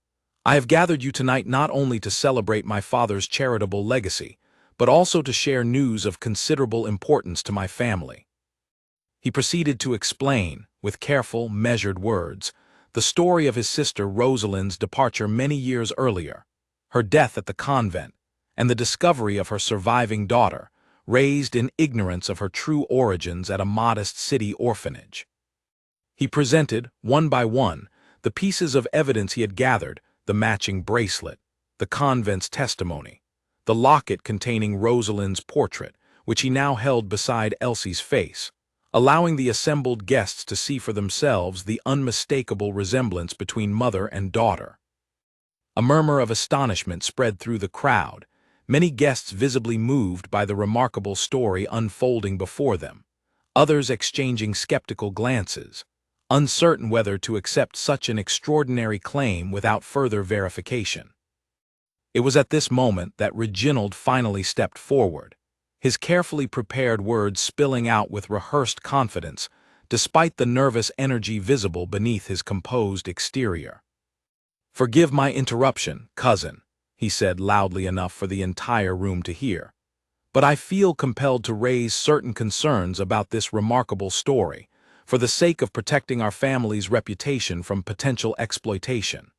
"I have gathered you tonight not only to celebrate my father's charitable legacy, but also to share news of considerable importance to my family." He proceeded to explain, with careful, measured words, the story of his sister Rosalind's departure many years earlier, her death at the convent, and the discovery of her surviving daughter, raised in ignorance of her true origins at a modest city orphanage. He presented, one by one, the pieces of evidence he had gathered, the matching bracelet, the convent's testimony, the locket containing Rosalind's portrait, which he now held beside Elsie's face, allowing the assembled guests to see for themselves the unmistakable resemblance between mother and daughter. A murmur of astonishment spread through the crowd, many guests visibly moved by the remarkable story unfolding before them, others exchanging skeptical glances, uncertain whether to accept such an extraordinary claim without further verification. It was at this moment that Reginald finally stepped forward, his carefully prepared words spilling out with rehearsed confidence, despite the nervous energy visible beneath his composed exterior. "Forgive my interruption, cousin," he said loudly enough for the entire room to hear, "but I feel compelled to raise certain concerns about this remarkable story, for the sake of protecting our family's reputation from potential exploitation."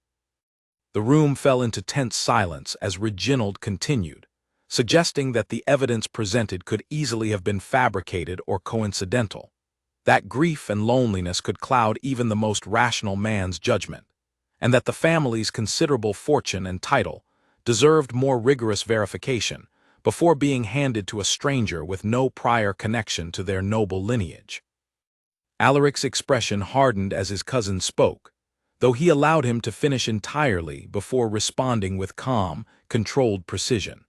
The room fell into tense silence as Reginald continued, suggesting that the evidence presented could easily have been fabricated or coincidental, that grief and loneliness could cloud even the most rational man's judgment, and that the family's considerable fortune and title deserved more rigorous verification before being handed to a stranger with no prior connection to their noble lineage. Alaric's expression hardened as his cousin spoke, though he allowed him to finish entirely before responding with calm, controlled precision.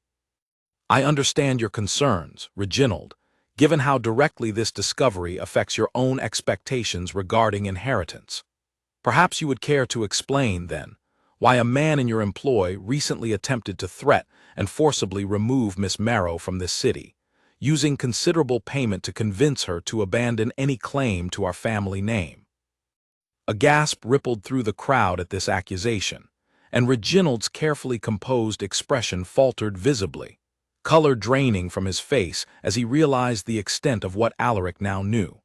"I understand your concerns, Reginald, given how directly this discovery affects your own expectations regarding inheritance. Perhaps you would care to explain, then, why a man in your employ recently attempted to threat and forcibly remove Miss Marrow from this city, using considerable payment to convince her to abandon any claim to our family name." A gasp rippled through the crowd at this accusation, and Reginald's carefully composed expression faltered visibly, color draining from his face as he realized the extent of what Alaric now knew.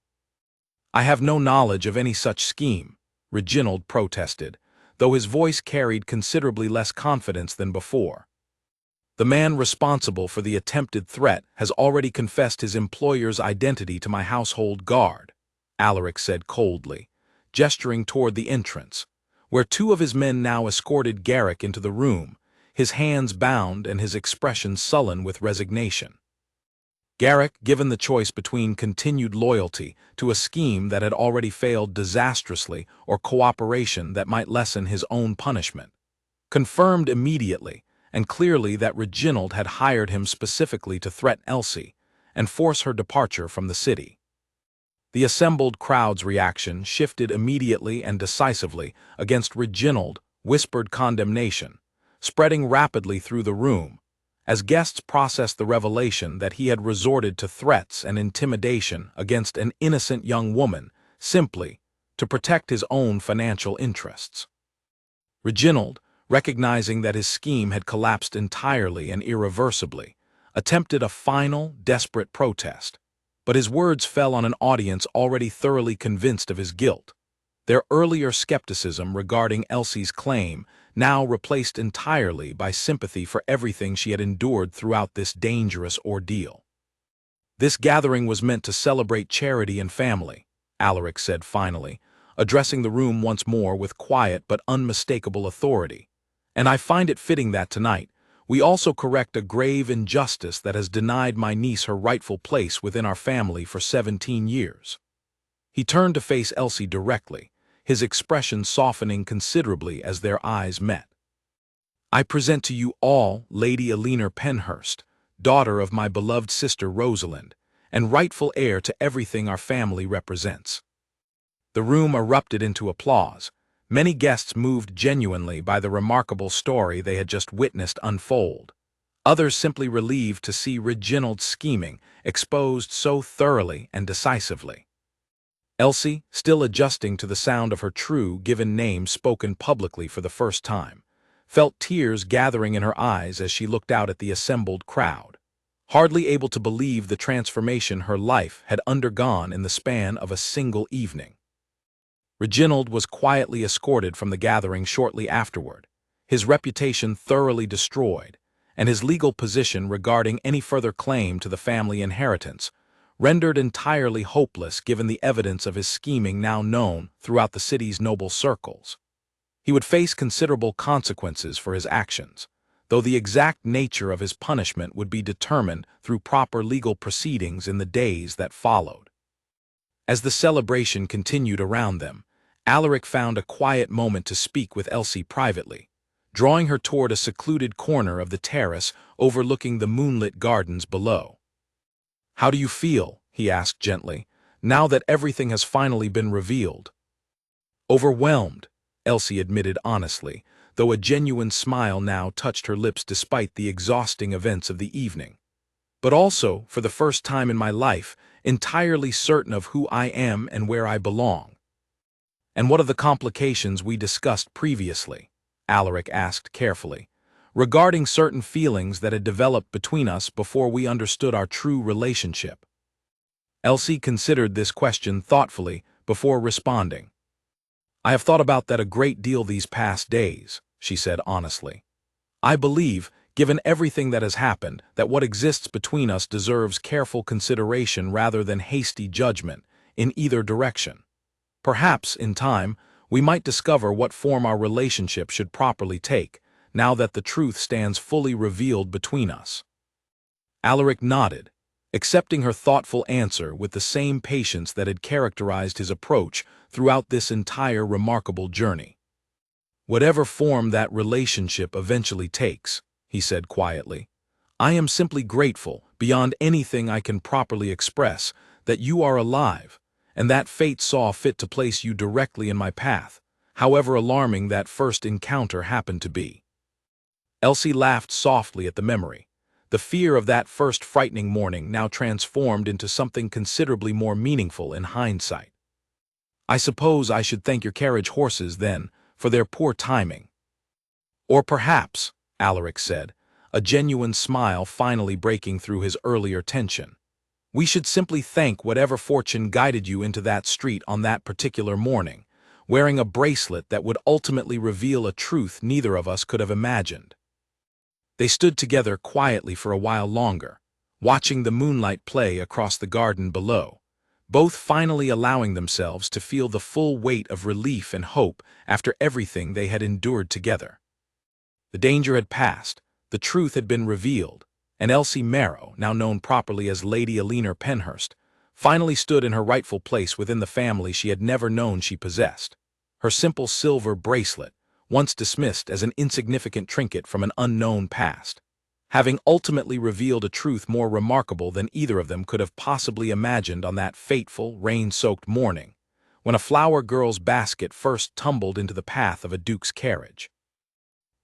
"I have no knowledge of any such scheme," Reginald protested, though his voice carried considerably less confidence than before. "The man responsible for the attempted threat has already confessed his employer's identity to my household guard," Alaric said coldly, gesturing toward the entrance, where two of his men now escorted Garrick into the room, his hands bound and his expression sullen with resignation. Garrick, given the choice between continued loyalty to a scheme that had already failed disastrously or cooperation that might lessen his own punishment, confirmed immediately and clearly that Reginald had hired him specifically to threaten Elsie and force her departure from the city. The assembled crowd's reaction shifted immediately and decisively against Reginald, whispered condemnation, spreading rapidly through the room, as guests processed the revelation that he had resorted to threats and intimidation against an innocent young woman simply to protect his own financial interests. Reginald, recognizing that his scheme had collapsed entirely and irreversibly, attempted a final, desperate protest, but his words fell on an audience already thoroughly convinced of his guilt, their earlier skepticism regarding Elsie's claim now replaced entirely by sympathy for everything she had endured throughout this dangerous ordeal. "This gathering was meant to celebrate charity and family," Alaric said finally, addressing the room once more with quiet but unmistakable authority, "and I find it fitting that tonight we also correct a grave injustice that has denied my niece her rightful place within our family for 17 years. He turned to face Elsie directly, his expression softening considerably as their eyes met. "I present to you all Lady Eleanor Penhurst, daughter of my beloved sister Rosalind, and rightful heir to everything our family represents." The room erupted into applause, many guests moved genuinely by the remarkable story they had just witnessed unfold, others simply relieved to see Reginald's scheming exposed so thoroughly and decisively. Elsie, still adjusting to the sound of her true given name spoken publicly for the first time, felt tears gathering in her eyes as she looked out at the assembled crowd, hardly able to believe the transformation her life had undergone in the span of a single evening. Reginald was quietly escorted from the gathering shortly afterward, his reputation thoroughly destroyed, and his legal position regarding any further claim to the family inheritance rendered entirely hopeless given the evidence of his scheming now known throughout the city's noble circles. He would face considerable consequences for his actions, though the exact nature of his punishment would be determined through proper legal proceedings in the days that followed. As the celebration continued around them, Alaric found a quiet moment to speak with Elsie privately, drawing her toward a secluded corner of the terrace overlooking the moonlit gardens below. "How do you feel," he asked gently, "now that everything has finally been revealed?" "Overwhelmed," Elsie admitted honestly, though a genuine smile now touched her lips despite the exhausting events of the evening. "But also, for the first time in my life, entirely certain of who I am and where I belong." "And what of the complications we discussed previously?" Alaric asked carefully, "regarding certain feelings that had developed between us before we understood our true relationship." Elsie considered this question thoughtfully before responding. "I have thought about that a great deal these past days," she said honestly. I believe, given everything that has happened, that what exists between us deserves careful consideration rather than hasty judgment, in either direction. Perhaps, in time, we might discover what form our relationship should properly take, now that the truth stands fully revealed between us. Alaric nodded, accepting her thoughtful answer with the same patience that had characterized his approach throughout this entire remarkable journey. Whatever form that relationship eventually takes, he said quietly, I am simply grateful, beyond anything I can properly express, that you are alive, and that fate saw fit to place you directly in my path, however alarming that first encounter happened to be. Elsie laughed softly at the memory, the fear of that first frightening morning now transformed into something considerably more meaningful in hindsight. I suppose I should thank your carriage horses, then, for their poor timing. Or perhaps, Alaric said, a genuine smile finally breaking through his earlier tension, we should simply thank whatever fortune guided you into that street on that particular morning, wearing a bracelet that would ultimately reveal a truth neither of us could have imagined. They stood together quietly for a while longer, watching the moonlight play across the garden below, both finally allowing themselves to feel the full weight of relief and hope after everything they had endured together. The danger had passed, the truth had been revealed, and Elsie Marrow, now known properly as Lady Eleanor Penhurst, finally stood in her rightful place within the family she had never known she possessed. Her simple silver bracelet, once dismissed as an insignificant trinket from an unknown past, having ultimately revealed a truth more remarkable than either of them could have possibly imagined on that fateful, rain-soaked morning, when a flower girl's basket first tumbled into the path of a duke's carriage.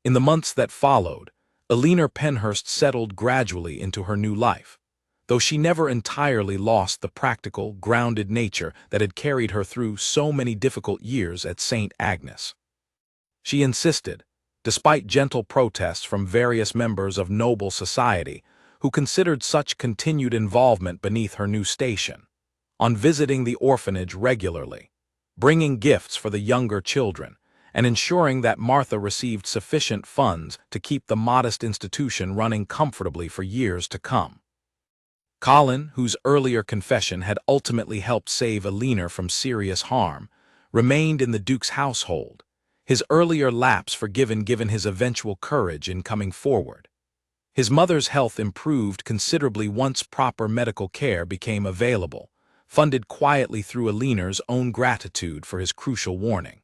In the months that followed, Eleanor Penhurst settled gradually into her new life, though she never entirely lost the practical, grounded nature that had carried her through so many difficult years at St. Agnes. She insisted, despite gentle protests from various members of noble society who considered such continued involvement beneath her new station, on visiting the orphanage regularly, bringing gifts for the younger children, and ensuring that Martha received sufficient funds to keep the modest institution running comfortably for years to come. Colin, whose earlier confession had ultimately helped save Eleanor from serious harm, remained in the Duke's household, his earlier lapse forgiven given his eventual courage in coming forward. His mother's health improved considerably once proper medical care became available, funded quietly through Eleanor's own gratitude for his crucial warning.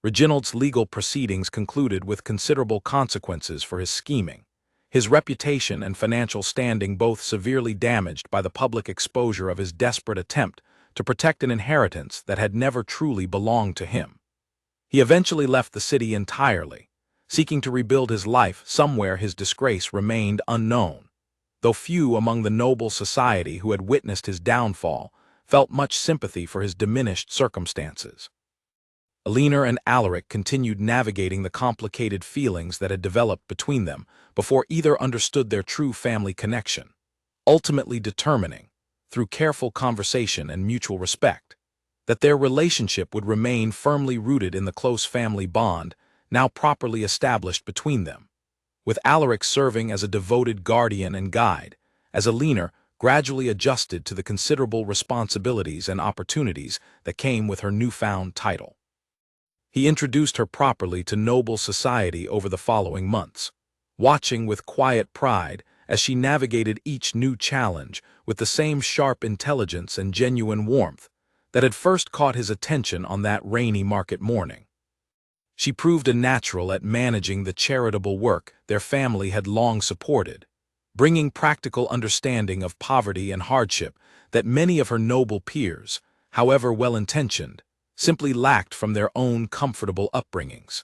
Reginald's legal proceedings concluded with considerable consequences for his scheming, his reputation and financial standing both severely damaged by the public exposure of his desperate attempt to protect an inheritance that had never truly belonged to him. He eventually left the city entirely, seeking to rebuild his life somewhere his disgrace remained unknown, though few among the noble society who had witnessed his downfall felt much sympathy for his diminished circumstances. Eleanor and Alaric continued navigating the complicated feelings that had developed between them before either understood their true family connection, ultimately determining, through careful conversation and mutual respect, that their relationship would remain firmly rooted in the close family bond now properly established between them, with Alaric serving as a devoted guardian and guide, as Eleanor gradually adjusted to the considerable responsibilities and opportunities that came with her newfound title. He introduced her properly to noble society over the following months, watching with quiet pride as she navigated each new challenge with the same sharp intelligence and genuine warmth that had first caught his attention on that rainy market morning. She proved a natural at managing the charitable work their family had long supported, bringing practical understanding of poverty and hardship that many of her noble peers, however well-intentioned, simply lacked from their own comfortable upbringings.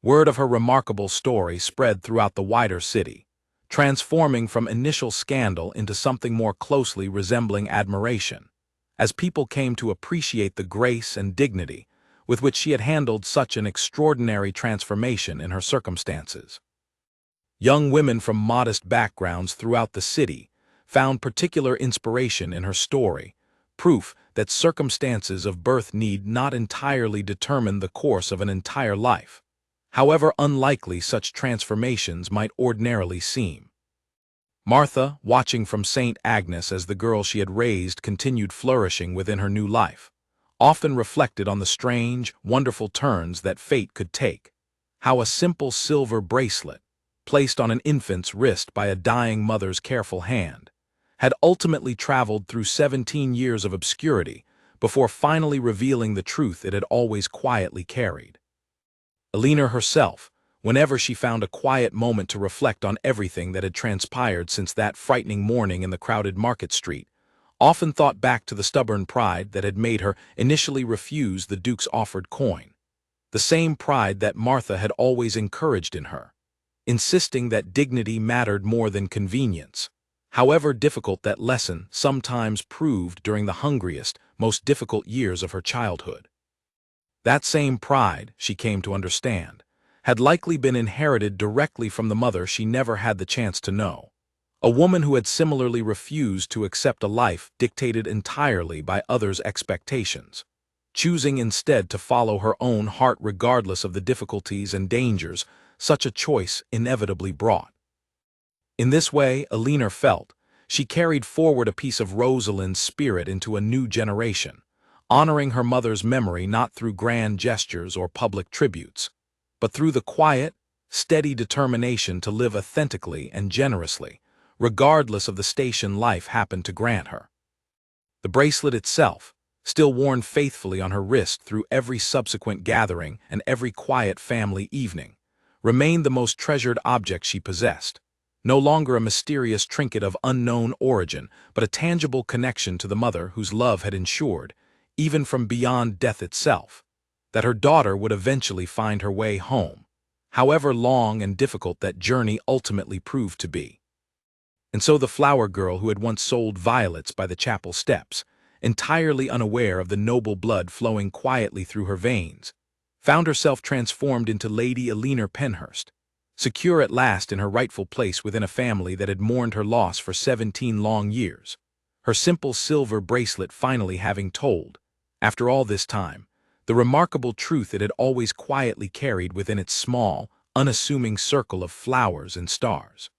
Word of her remarkable story spread throughout the wider city, transforming from initial scandal into something more closely resembling admiration, as people came to appreciate the grace and dignity with which she had handled such an extraordinary transformation in her circumstances. Young women from modest backgrounds throughout the city found particular inspiration in her story, proof that circumstances of birth need not entirely determine the course of an entire life. however unlikely such transformations might ordinarily seem. Martha, watching from St. Agnes as the girl she had raised continued flourishing within her new life, often reflected on the strange, wonderful turns that fate could take. How a simple silver bracelet, placed on an infant's wrist by a dying mother's careful hand, had ultimately traveled through 17 years of obscurity before finally revealing the truth it had always quietly carried. Alina herself, whenever she found a quiet moment to reflect on everything that had transpired since that frightening morning in the crowded market street, often thought back to the stubborn pride that had made her initially refuse the Duke's offered coin, the same pride that Martha had always encouraged in her, insisting that dignity mattered more than convenience, however difficult that lesson sometimes proved during the hungriest, most difficult years of her childhood. That same pride, she came to understand, had likely been inherited directly from the mother she never had the chance to know, a woman who had similarly refused to accept a life dictated entirely by others' expectations, choosing instead to follow her own heart regardless of the difficulties and dangers such a choice inevitably brought. In this way, Alina felt, she carried forward a piece of Rosalind's spirit into a new generation, honoring her mother's memory not through grand gestures or public tributes, but through the quiet, steady determination to live authentically and generously, regardless of the station life happened to grant her. The bracelet itself, still worn faithfully on her wrist through every subsequent gathering and every quiet family evening, remained the most treasured object she possessed, no longer a mysterious trinket of unknown origin, but a tangible connection to the mother whose love had ensured, even from beyond death itself, that her daughter would eventually find her way home, however long and difficult that journey ultimately proved to be. And so the flower girl who had once sold violets by the chapel steps, entirely unaware of the noble blood flowing quietly through her veins, found herself transformed into Lady Alina Penhurst, secure at last in her rightful place within a family that had mourned her loss for 17 long years, her simple silver bracelet finally having told, after all this time, the remarkable truth it had always quietly carried within its small, unassuming circle of flowers and stars.